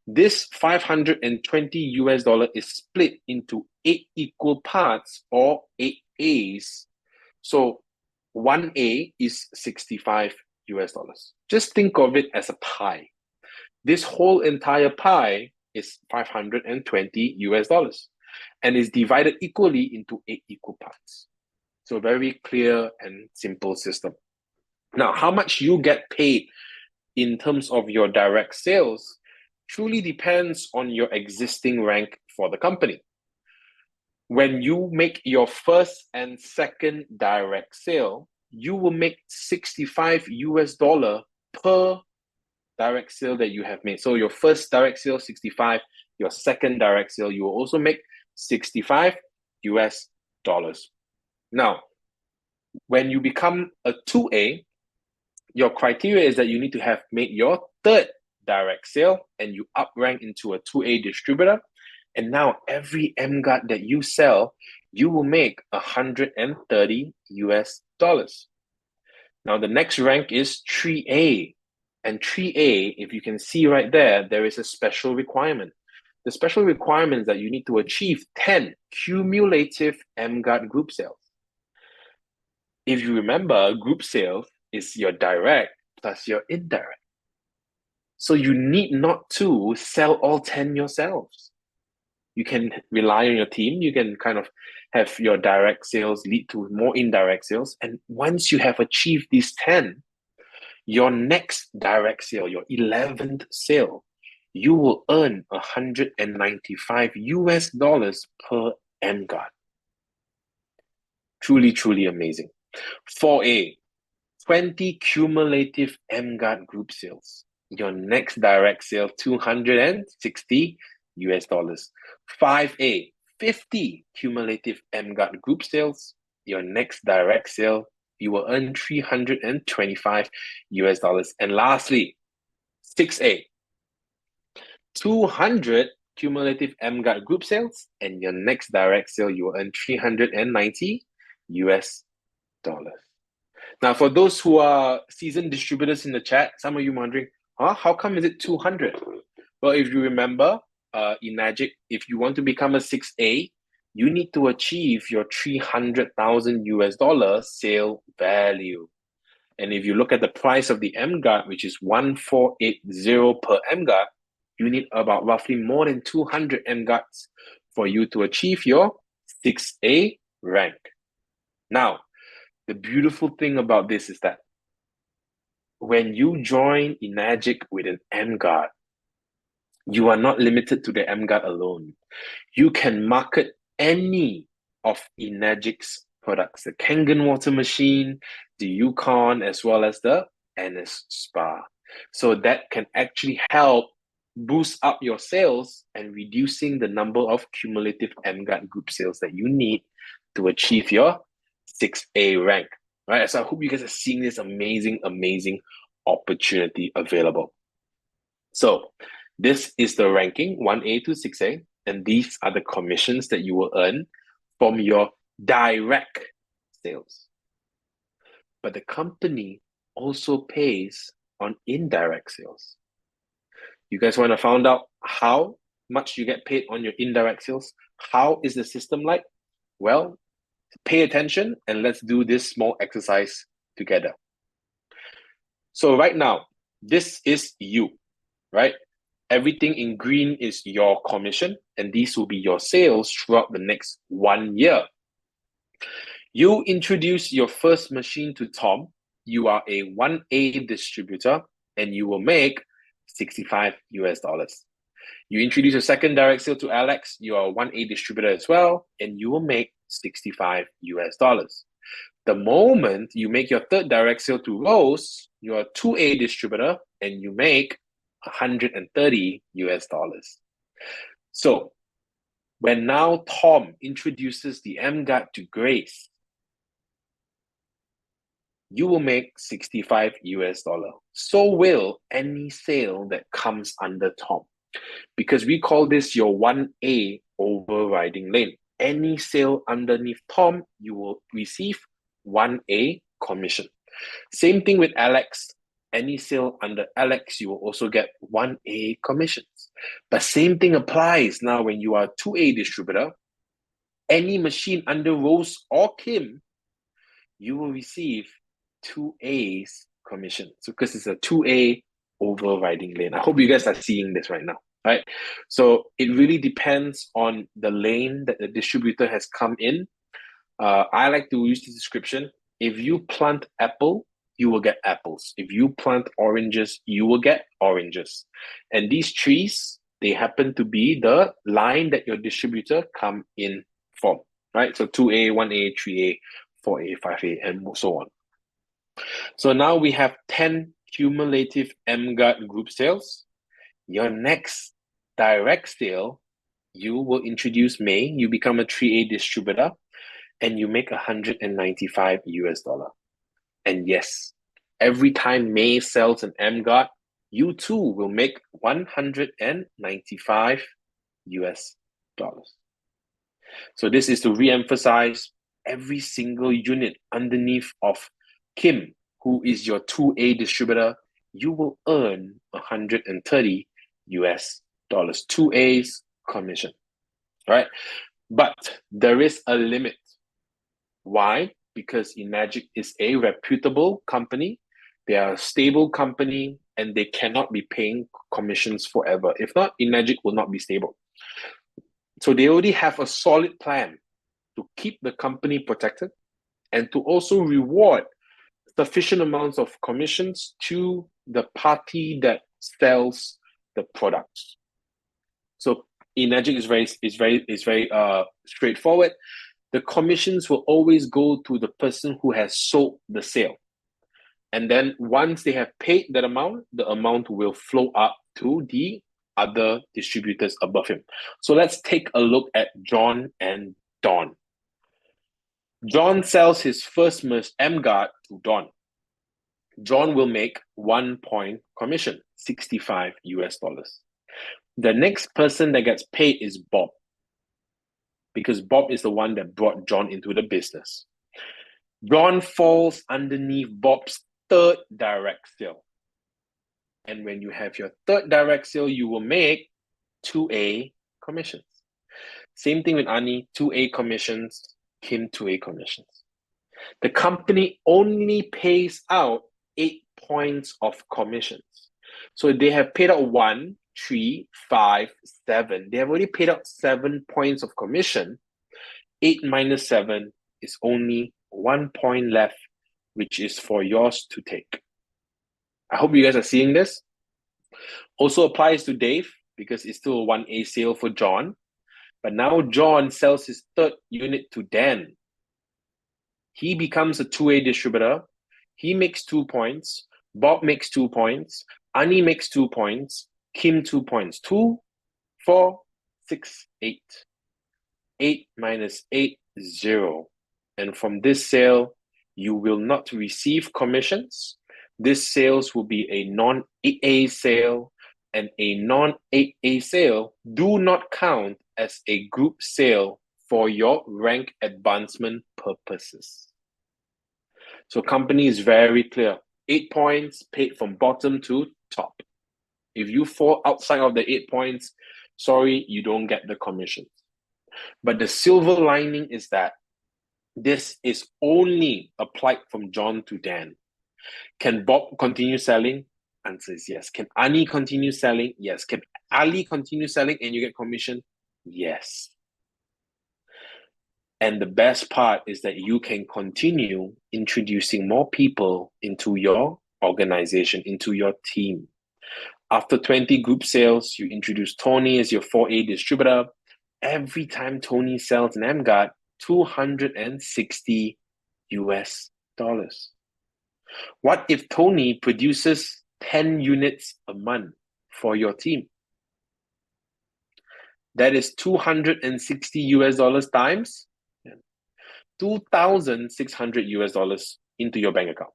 Speaker 2: This 520 US dollar is split into 8 equal parts, or 8 A's. So 1A is 65 US dollars. Just think of it as a pie. This whole entire pie is 520 US dollars and is divided equally into 8 equal parts. So very clear and simple system. Now, how much you get paid in terms of your direct sales truly depends on your existing rank for the company. When you make your first and second direct sale, you will make 65 US dollar per direct sale that you have made. So your first direct sale, 65, your second direct sale, you will also make 65 US dollars. Now, when you become a 2A, your criteria is that you need to have made your third direct sale and you uprank into a 2A distributor. And now every emGuarde that you sell, you will make 130 US dollars. Now the next rank is 3A. And 3A, if you can see right there, there is a special requirement. The special requirement is that you need to achieve 10 cumulative emGuarde group sales. If you remember, group sales is your direct plus your indirect. So you need not to sell all 10 yourselves. You can rely on your team. You can kind of have your direct sales lead to more indirect sales. And once you have achieved these 10, your next direct sale, your 11th sale, you will earn 195 US dollars per emGuarde. Truly, truly amazing. 4A, 20 cumulative emGuarde group sales. Your next direct sale, 260 US dollars. 5A, 50 cumulative emGuarde group sales. Your next direct sale, you will earn 325 US dollars. And lastly, 6A, 200 cumulative emGuarde group sales, and your next direct sale, you will earn 390 US dollars. Now, for those who are seasoned distributors in the chat, some of you wondering, how come is it 200? Well, if you remember, eNagic, if you want to become a 6A, you need to achieve your 300,000 US dollar sale value. And if you look at the price of the emGuarde, which is 1,480 per emGuarde, you need about roughly more than 200 emGuardes for you to achieve your 6A rank. Now, the beautiful thing about this is that when you join eNagic with an emGuarde, you are not limited to the emGuarde alone. You can market any of eNagic's products, the Kangen water machine, the Yukon, as well as the NS Spa. So that can actually help boost up your sales and reducing the number of cumulative emGuarde group sales that you need to achieve your 6A rank, right? So I hope you guys are seeing this amazing, amazing opportunity available. So this is the ranking, 1A to 6A, and these are the commissions that you will earn from your direct sales. But the company also pays on indirect sales. You guys want to find out how much you get paid on your indirect sales. How is the system like? Well, pay attention and let's do this small exercise together. So right now, this is you, right? Everything in green is your commission, and these will be your sales throughout the next 1 year. You introduce your first machine to Tom. You are a 1A distributor, and you will make $65 US. You introduce a second direct sale to Alex. You are a 1A distributor as well, and you will make $65 US. The moment you make your third direct sale to Rose, you're a 2A distributor, and you make $130 US. So when now Tom introduces the emGuarde to Grace, you will make $65 US. So will any sale that comes under Tom, because we call this your 1A overriding lane. Any sale underneath Tom, you will receive 1A commission. Same thing with Alex. Any sale under Alex, you will also get 1A commissions. But same thing applies now when you are a 2A distributor. Any machine under Rose or Kim, you will receive 2A's commission. So because it's a 2A overriding lane. I hope you guys are seeing this right now, right? So it really depends on the lane that the distributor has come in. I like to use the description. If you plant apple, you will get apples. If you plant oranges, you will get oranges. And these trees, they happen to be the line that your distributor come in from, right? So 2A, 1A, 3A, 4A, 5A, and so on. So now we have 10 cumulative emGuarde group sales. Your next direct sale, you will introduce May. You become a 3A distributor, and you make $195 US. And yes, every time May sells an emGuarde, you too will make $195 US. So this is to re-emphasize every single unit underneath of Kim, who is your 2A distributor, you will earn $130 US. 2A's commission, right? But there is a limit. Why? Because emGuarde is a reputable company, they are a stable company, and they cannot be paying commissions forever. If not, emGuarde will not be stable. So they already have a solid plan to keep the company protected and to also reward sufficient amounts of commissions to the party that sells the products. So emGuarde is very straightforward. The commissions will always go to the person who has sold the sale. And then once they have paid that amount, the amount will flow up to the other distributors above him. So let's take a look at John and Don. John sells his first emGuarde to Don. John will make 1 point commission, $65 US. The next person that gets paid is Bob, because Bob is the one that brought John into the business. John falls underneath Bob's third direct sale. And when you have your third direct sale, you will make 2A commissions. Same thing with Ani, 2A commissions, Kim 2A commissions. The company only pays out 8 points of commissions. So they have paid out 1, 3, 5, 7. They have already paid out 7 points of commission. 8 minus 7 is only 1 point left, which is for yours to take. I hope you guys are seeing this. Also applies to Dave because it's still a 1A sale for John. But now John sells his third unit to Dan. He becomes a 2A distributor. He makes 2 points. Bob makes 2 points. Ani makes 2 points. Kim 2 points. 2, 4, 6, 8. 8 minus 8 is 0. And from this sale, you will not receive commissions. This sales will be a non-8A sale, and a non-8A sale do not count as a group sale for your rank advancement purposes. So company is very clear. 8 points paid from bottom to top. If you fall outside of the 8 points, sorry, you don't get the commissions. But the silver lining is that this is only applied from John to Dan. Can Bob continue selling? Answer is yes. Can Ani continue selling? Yes. Can Ali continue selling and you get commission? Yes. And the best part is that you can continue introducing more people into your organization, into your team. After 20 group sales, you introduce Tony as your 4A distributor. Every time Tony sells an emGuarde, $260 US. What if Tony produces 10 units a month for your team? That is 260 US dollars times 2,600 US dollars into your bank account.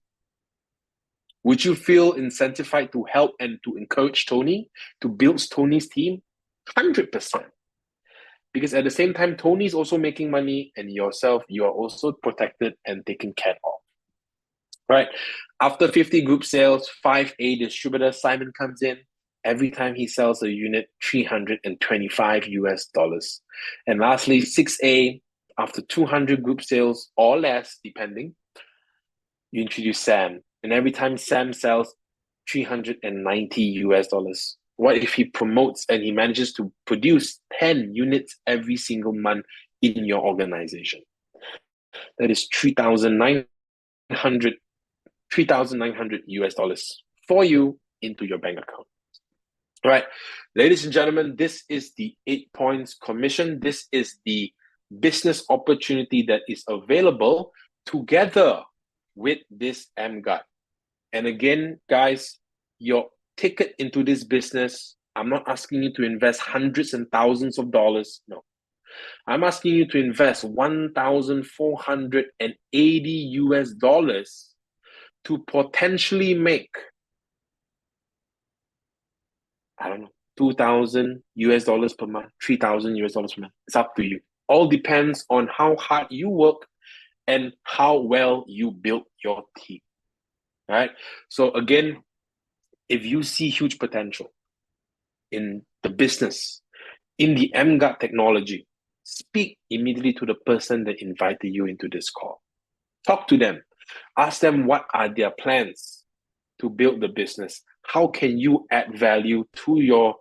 Speaker 2: Would you feel incentivized to help and to encourage Tony, to build Tony's team? 100%. Because at the same time, Tony's also making money and yourself, you are also protected and taken care of. Right? After 50 group sales, 5A distributor, Simon comes in. Every time he sells a unit, 325 US dollars. And lastly, 6A, after 200 group sales or less, depending, you introduce Sam. And every time Sam sells, 390 US dollars. What if he promotes and he manages to produce 10 units every single month in your organization? That is 3,900 US dollars for you into your bank account. All right, ladies and gentlemen, this is the 8 points commission. This is the business opportunity that is available together with this emGuarde. And again, guys, your ticket into this business, I'm not asking you to invest hundreds and thousands of dollars. No, I'm asking you to invest 1,480 US dollars to potentially make, I don't know, 2,000 US dollars per month, 3,000 US dollars per month. It's up to you. All depends on how hard you work and how well you build your team. All right. So again, if you see huge potential in the business, in the emGuarde technology, speak immediately to the person that invited you into this call. Talk to them. Ask them what are their plans to build the business. How can you add value to your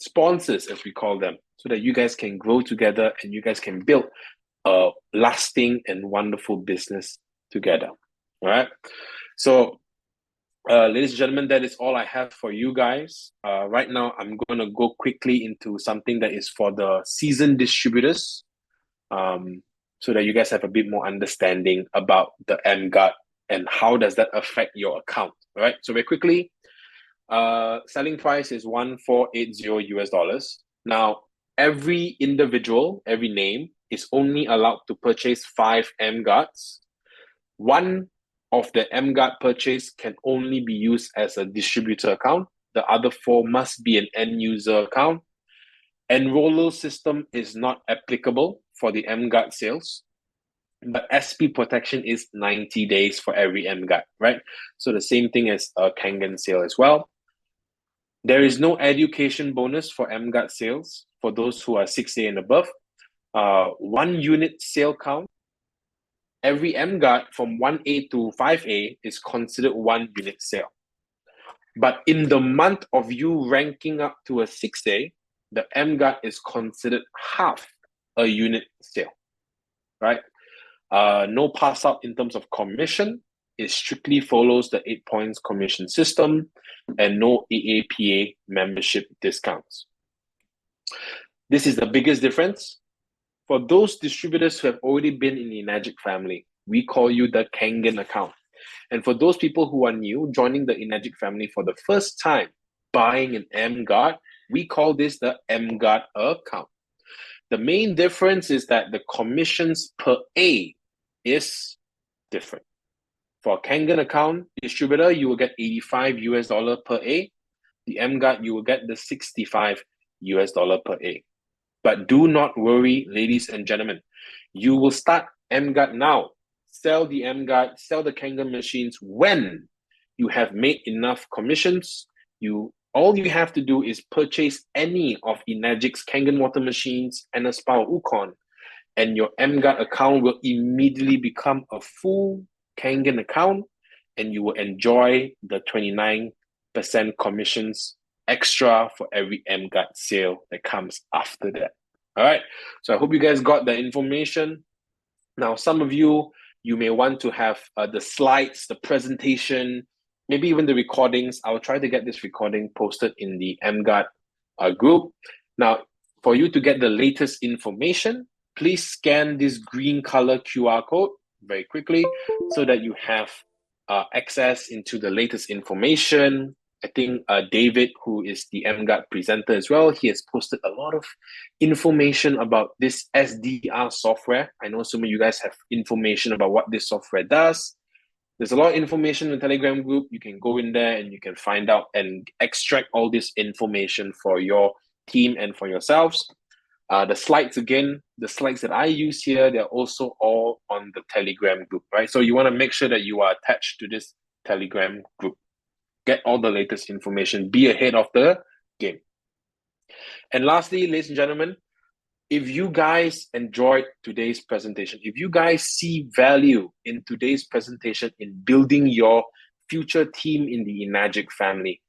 Speaker 2: sponsors, as we call them, so that you guys can grow together and you guys can build a lasting and wonderful business together. All right. So, ladies and gentlemen, that is all I have for you guys. Right now, I'm going to go quickly into something that is for the seasoned distributors, so that you guys have a bit more understanding about the emGuarde and how does that affect your account. All right. So very quickly, selling price is 1,480 US dollars. Now, every individual, every name is only allowed to purchase 5 emGuardes. One of the emGuarde purchase can only be used as a distributor account. The other 4 must be an end user account. Enroller system is not applicable for the emGuarde sales, but SP protection is 90 days for every emGuarde, right? So the same thing as a Kangen sale as well. There is no education bonus for emGuarde sales for those who are 6A and above. 1 unit sale count. Every emGuarde from 1A to 5A is considered 1 unit sale. But in the month of you ranking up to a 6A, the emGuarde is considered half a unit sale, right? No pass up in terms of commission. It strictly follows the 8 points commission system and no AAPA membership discounts. This is the biggest difference. For those distributors who have already been in the Enagic family, we call you the Kangen account. And for those people who are new, joining the Enagic family for the first time, buying an emGuarde, we call this the emGuarde account. The main difference is that the commissions per A is different. For a Kangen account distributor, you will get 85 US dollar per A. The emGuarde, you will get the 65 US dollar per A. But do not worry, ladies and gentlemen. You will start emGuarde now. Sell the emGuarde, sell the Kangen machines when you have made enough commissions, you All you have to do is purchase any of Enagic's Kangen water machines and a Spa Wukon, and your emGuarde account will immediately become a full Kangen account, and you will enjoy the 29% commissions extra for every emGuarde sale that comes after that. All right. So I hope you guys got the information. Now, some of you may want to have the slides, the presentation, maybe even the recordings. I will try to get this recording posted in the emGuarde group. Now, for you to get the latest information, please scan this green color QR code very quickly so that you have access into the latest information. I think David, who is the emGuarde presenter as well, he has posted a lot of information about this SDR software. I know some of you guys have information about what this software does. There's a lot of information in the Telegram group. You can go in there and you can find out and extract all this information for your team and for yourselves. The slides, again, the slides that I use here, they're also all on the Telegram group, right? So you want to make sure that you are attached to this Telegram group. Get all the latest information, be ahead of the game. And lastly, ladies and gentlemen, if you guys enjoyed today's presentation, if you guys see value in today's presentation in building your future team in the Enagic family,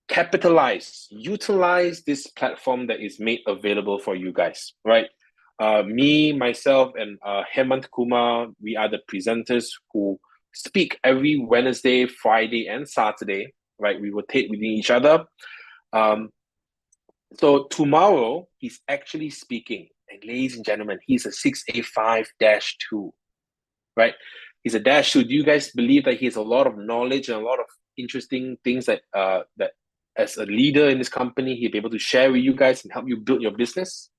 Speaker 2: capitalize, utilize this platform that is made available for you guys, right? Me, myself, and Hemant Kumar, we are the presenters who speak every Wednesday, Friday, and Saturday, right? We rotate within each other. So tomorrow, he's actually speaking. And ladies and gentlemen, he's a 6A5-2, right? He's a -2. Do you guys believe that he has a lot of knowledge and a lot of interesting things that that as a leader in this company, he'll be able to share with you guys and help you build your business?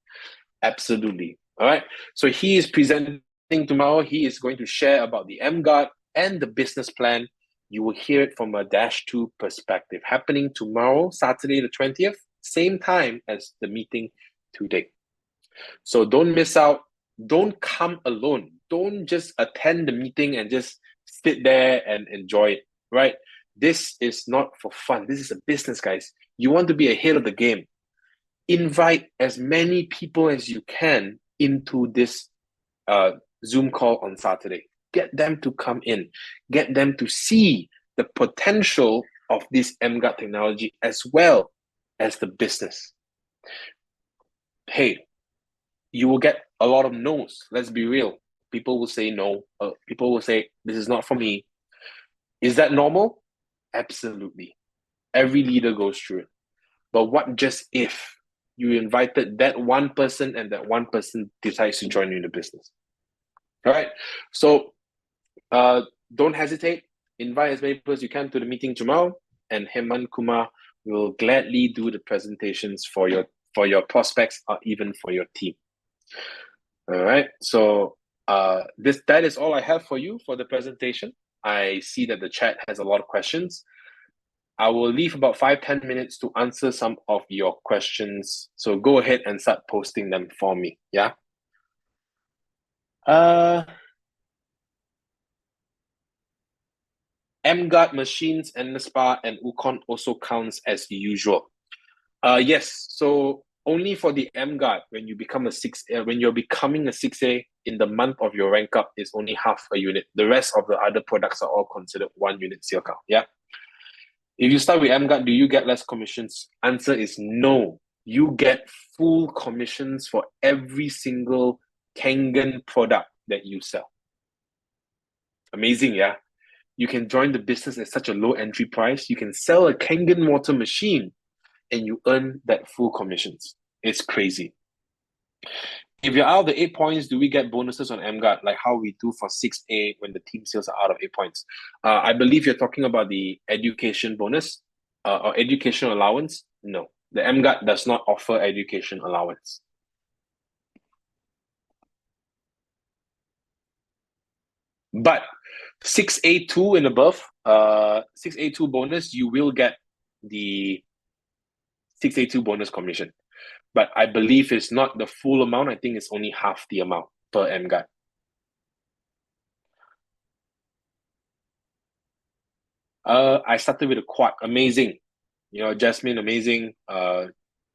Speaker 2: Absolutely. All right. So he is presenting tomorrow. He is going to share about the emGuarde and the business plan. You will hear it from a -2 perspective, happening tomorrow, Saturday the 20th, same time as the meeting today. So don't miss out. Don't come alone. Don't just attend the meeting and just sit there and enjoy it, right? This is not for fun. This is a business, guys. You want to be ahead of the game. Invite as many people as you can into this Zoom call on Saturday. Get them to come in. Get them to see the potential of this emGuarde technology as well as the business. Hey, you will get a lot of no's. Let's be real. People will say no. People will say, this is not for me. Is that normal? Absolutely. Every leader goes through it. But what just if you invited that one person and that one person decides to join you in the business? All right. So don't hesitate. Invite as many people as you can to the meeting tomorrow, and Hemant Kumar will gladly do the presentations for your prospects or even for your team. All right. So that is all I have for you for the presentation. I see that the chat has a lot of questions. I will leave about 5-10 minutes to answer some of your questions. So go ahead and start posting them for me. Yeah. emGuarde machines and the Spa and Wukon also counts as usual. Yes. So only for the emGuarde, when you become a 6A, when you're becoming a 6A in the month of your rank up, is only half a unit. The rest of the other products are all considered 1 unit sale count. Yeah. If you start with emGuarde, do you get less commissions? Answer is no. You get full commissions for every single Kangen product that you sell. Amazing, yeah? You can join the business at such a low entry price. You can sell a Kangen water machine and you earn that full commissions. It's crazy. If you're out of the 8 points, do we get bonuses on emGuarde, like how we do for 6A when the team sales are out of 8 points? I believe you're talking about the education bonus or education allowance. No, the emGuarde does not offer education allowance. But 6A2 and above, 6A2 bonus, you will get the 6A2 bonus commission. But I believe it's not the full amount. I think it's only half the amount per emGuarde. I started with a quad. Amazing. Jasmine, amazing.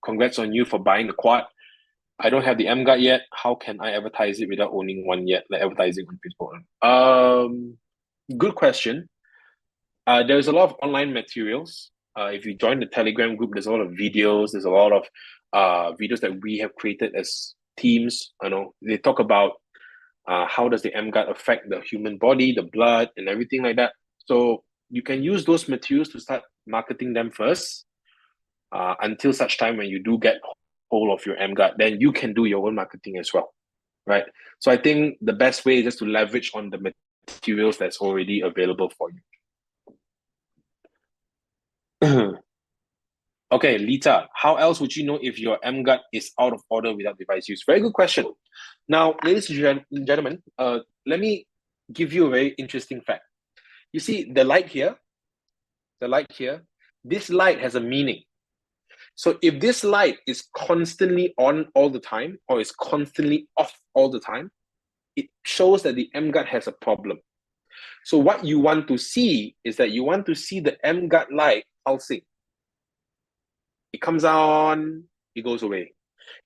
Speaker 2: Congrats on you for buying the quad. I don't have the emGuarde yet. How can I advertise it without owning one yet? Like advertising on Facebook. Good question. There's a lot of online materials. If you join the Telegram group, there's a lot of videos. There's a lot of videos that we have created as teams. They talk about how does the emGuarde affect the human body, the blood, and everything like that. So you can use those materials to start marketing them first, until such time when you do get hold of your emGuarde, then you can do your own marketing as well, right? So I think the best way is just to leverage on the materials that's already available for you. Okay, Lita, how else would you know if your emGuarde is out of order without device use? Very good question. Now, ladies and gentlemen, let me give you a very interesting fact. You see the light here, this light has a meaning. So if this light is constantly on all the time or is constantly off all the time, it shows that the emGuarde has a problem. So what you want to see is that you want to see the emGuarde light pulsing. It comes on, it goes away.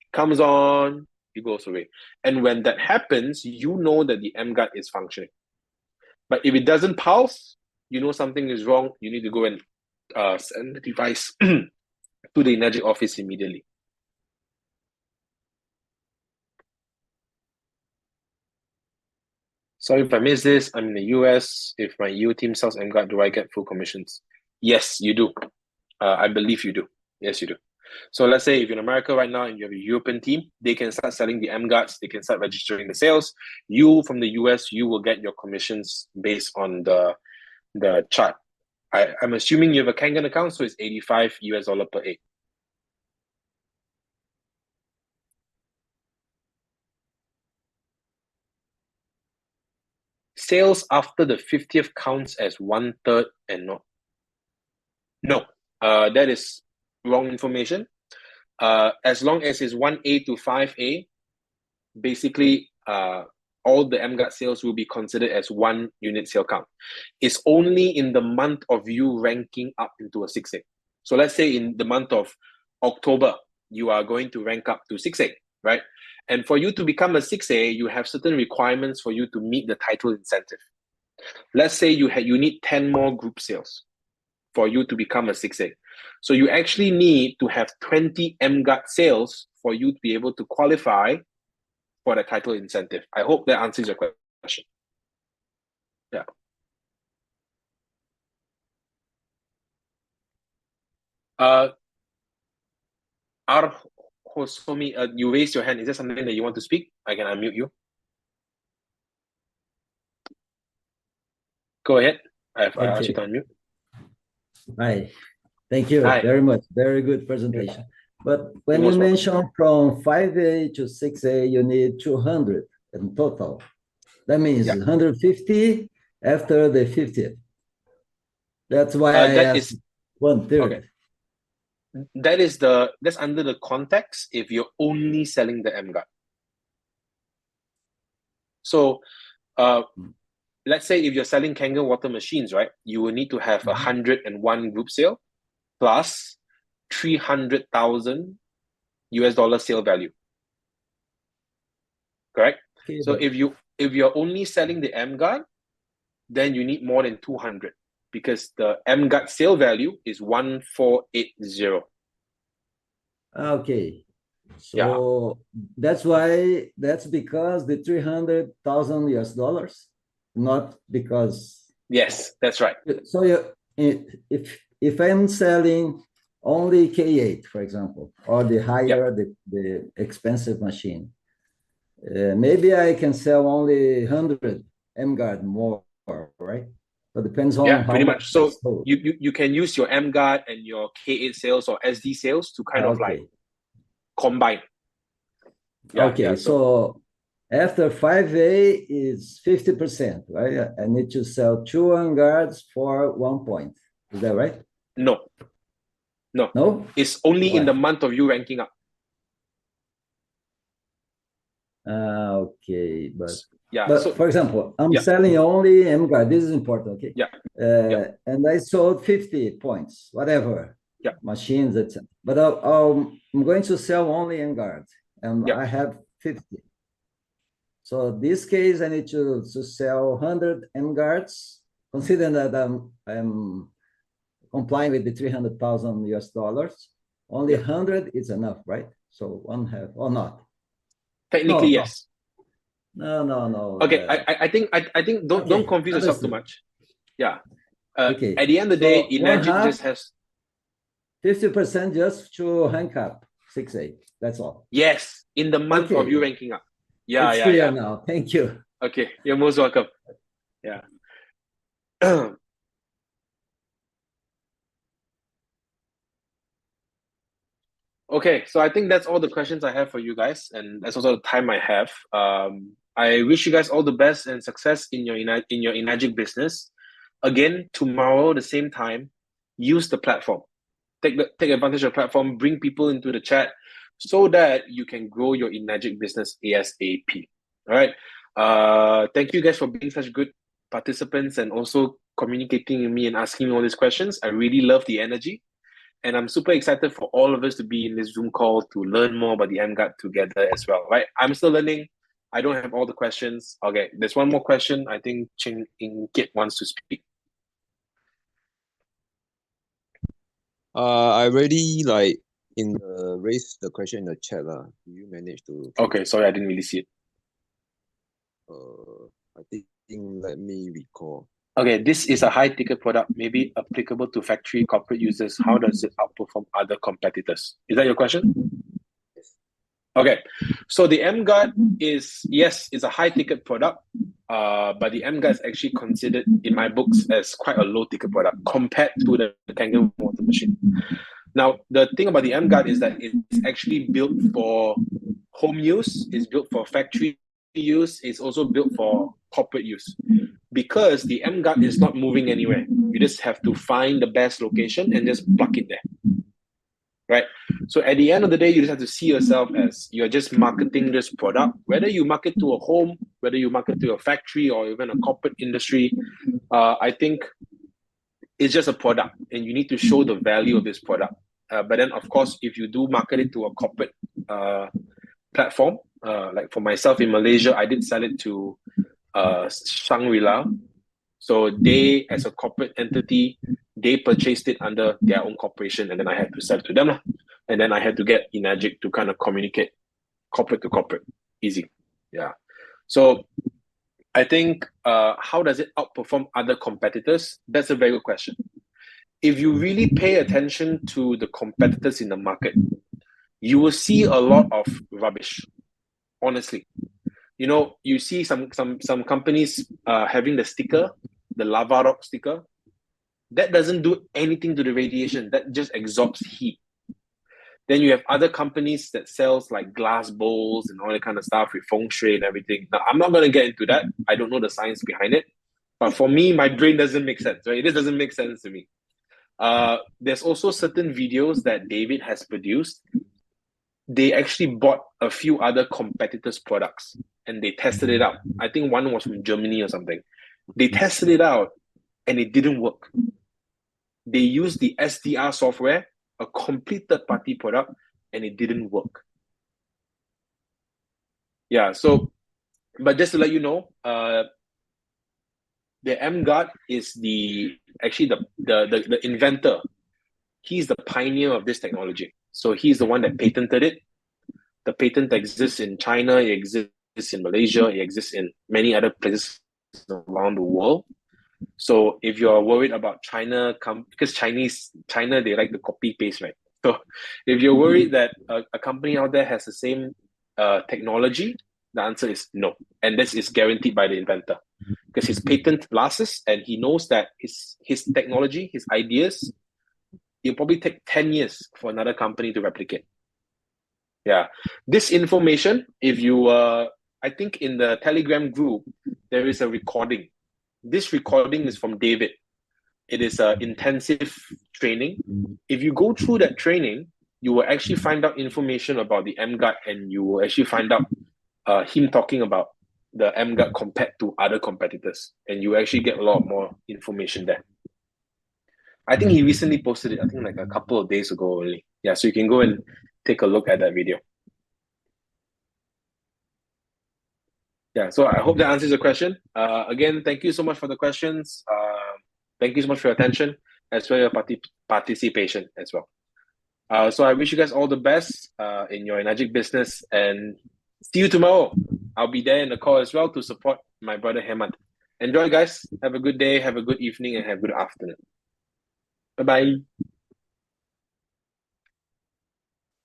Speaker 2: It comes on, it goes away. And when that happens, you know that the emGuarde is functioning. But if it doesn't pulse, you know something is wrong. You need to go and send the device to the Enagic office immediately. Sorry if I missed this. I'm in the US. If my EU team sells emGuarde, do I get full commissions? Yes, you do. I believe you do. Yes, you do. So let's say if you're in America right now and you have a European team, they can start selling the emGuardes, they can start registering the sales. You from the US, you will get your commissions based on the chart. I'm assuming you have a Kangen account, so it's $85 per egg. Sales after the 50th counts as 1/3 and not. No, that is wrong information. As long as it's 1A to 5A, basically all the emGuarde sales will be considered as one unit sale count. It's only in the month of you ranking up into a 6A. So let's say in the month of October, you are going to rank up to 6A, right? And for you to become a 6A, you have certain requirements for you to meet the title incentive. Let's say you need 10 more group sales for you to become a 6A. So you actually need to have 20 emGuarde sales for you to be able to qualify for the title incentive. I hope that answers your question. Yeah. Arhosomi, you raised your hand. Is there something that you want to speak? I can unmute you. Go ahead. I've asked you to unmute.
Speaker 6: Hi, thank you very much. Very good presentation. But when you mention from 5A to 6A, you need 200 in total. That means 150 after the 50th. That's why I asked 1/3.
Speaker 2: Okay. That's under the context if you're only selling the emGuarde. So let's say if you're selling Kangen water machines, right? You will need to have 101 group sale plus $300,000 sale value. Correct? Okay, so if you're only selling the emGuarde, then you need more than 200 because the emGuarde sale value is 1480.
Speaker 6: Okay. So that's because the $300,000, not because.
Speaker 2: Yes, that's right.
Speaker 6: So if I'm selling only K8, for example, or the higher, the expensive machine, maybe I can sell only 100 emGuarde more, right? So it depends on how
Speaker 2: pretty much. So
Speaker 6: sold.
Speaker 2: you can use your emGuarde and your K8 sales or SD sales to kind of like combine.
Speaker 6: So after 5A is 50%, right? I need to sell 2 emGuardes for 1 point. Is that right?
Speaker 2: No. It's only in the month of you ranking up.
Speaker 6: Okay, but
Speaker 2: so,
Speaker 6: for example, I'm selling only emGuarde. This is important, okay?
Speaker 2: Yeah.
Speaker 6: And I sold 50 points, whatever. machines, etc. But I'm going to sell only emGuarde, and I have 50. So this case, I need to sell 100 emGuardes, considering that I'm complying with the 300,000 US dollars. Only 100 is enough, right? So one half or not?
Speaker 2: Technically,
Speaker 6: No,
Speaker 2: yes.
Speaker 6: No.
Speaker 2: Okay, I think don't confuse yourself too much. Yeah.
Speaker 6: Okay.
Speaker 2: At the end of the day,
Speaker 6: So one
Speaker 2: enagic
Speaker 6: half,
Speaker 2: just has
Speaker 6: 50% just to rank up 6A. That's all.
Speaker 2: yes in the month of you ranking up. Yeah,
Speaker 6: it's clear now. Thank you.
Speaker 2: Okay, you're most welcome. Yeah. Okay, so I think that's all the questions I have for you guys, and that's also the time I have. I wish you guys all the best and success in your enagic business. Again, tomorrow, the same time, use the platform. Take advantage of the platform, bring people into the chat so that you can grow your enagic business ASAP. All right. Thank you guys for being such good participants and also communicating with me and asking me all these questions. I really love the energy. And I'm super excited for all of us to be in this Zoom call to learn more about the emGuarde together as well, right? I'm still learning. I don't have all the questions. Okay, there's one more question. I think Ching In Kit wants to speak.
Speaker 7: I already raised the question in the chat. Do you manage to?
Speaker 2: Okay, sorry, I didn't really see it.
Speaker 7: I think let me recall.
Speaker 2: Okay, this is a high ticket product, maybe applicable to factory corporate users. How does it outperform other competitors? Is that your question?
Speaker 7: Yes.
Speaker 2: Okay, so the emGuarde is, yes, it's a high ticket product, but the emGuarde is actually considered in my books as quite a low ticket product compared to the Kangen water machine. Now, the thing about the emGuarde is that it's actually built for home use, it's built for factory use, it's also built for corporate use. Because the emGuarde is not moving anywhere. You just have to find the best location and just plug it there. Right? So at the end of the day, you just have to see yourself as you're just marketing this product, whether you market to a home, whether you market to a factory or even a corporate industry. I think it's just a product and you need to show the value of this product. But then, of course, if you do market it to a corporate platform, like for myself in Malaysia, I did sell it to Shangri-La. So they, as a corporate entity, they purchased it under their own corporation, and then I had to sell it to them. And then I had to get enagic to kind of communicate corporate to corporate. Easy. Yeah. So I think how does it outperform other competitors? That's a very good question. If you really pay attention to the competitors in the market, you will see a lot of rubbish, honestly. You know, you see some companies having the sticker, the lava rock sticker. That doesn't do anything to the radiation. That just absorbs heat. Then you have other companies that sells like glass bowls and all that kind of stuff with feng shui and everything. Now, I'm not going to get into that. I don't know the science behind it. But for me, my brain doesn't make sense, right? This doesn't make sense to me. There's also certain videos that David has produced. They actually bought a few other competitors' products and they tested it out. I think one was from Germany or something. They tested it out and it didn't work. They used the SDR software, a complete third-party product, and it didn't work. Yeah, so, but just to let you know, the emGuarde is actually the inventor. He's the pioneer of this technology. So he's the one that patented it. The patent exists in China, it exists in Malaysia, it exists in many other places around the world. So if you're worried about China, because China, they like the copy paste, right? So if you're worried that a company out there has the same technology, the answer is no. And this is guaranteed by the inventor because his patent lasts and he knows that his technology, his ideas, it'll probably take 10 years for another company to replicate. Yeah. This information, if you, I think in the Telegram group, there is a recording. This recording is from David. It is an intensive training. If you go through that training, you will actually find out information about the emGuarde and you will actually find out him talking about the emGuarde compared to other competitors. And you actually get a lot more information there. I think he recently posted it, I think like a couple of days ago only. Yeah, so you can go and take a look at that video. Yeah, so I hope that answers the question. Again, thank you so much for the questions. Thank you so much for your attention, as well as your participation as well. So I wish you guys all the best in your Enagic business, and see you tomorrow. I'll be there in the call as well to support my brother Hemant. Enjoy, guys. Have a good day, have a good evening, and have a good afternoon. Bye-bye.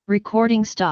Speaker 8: Recording stop.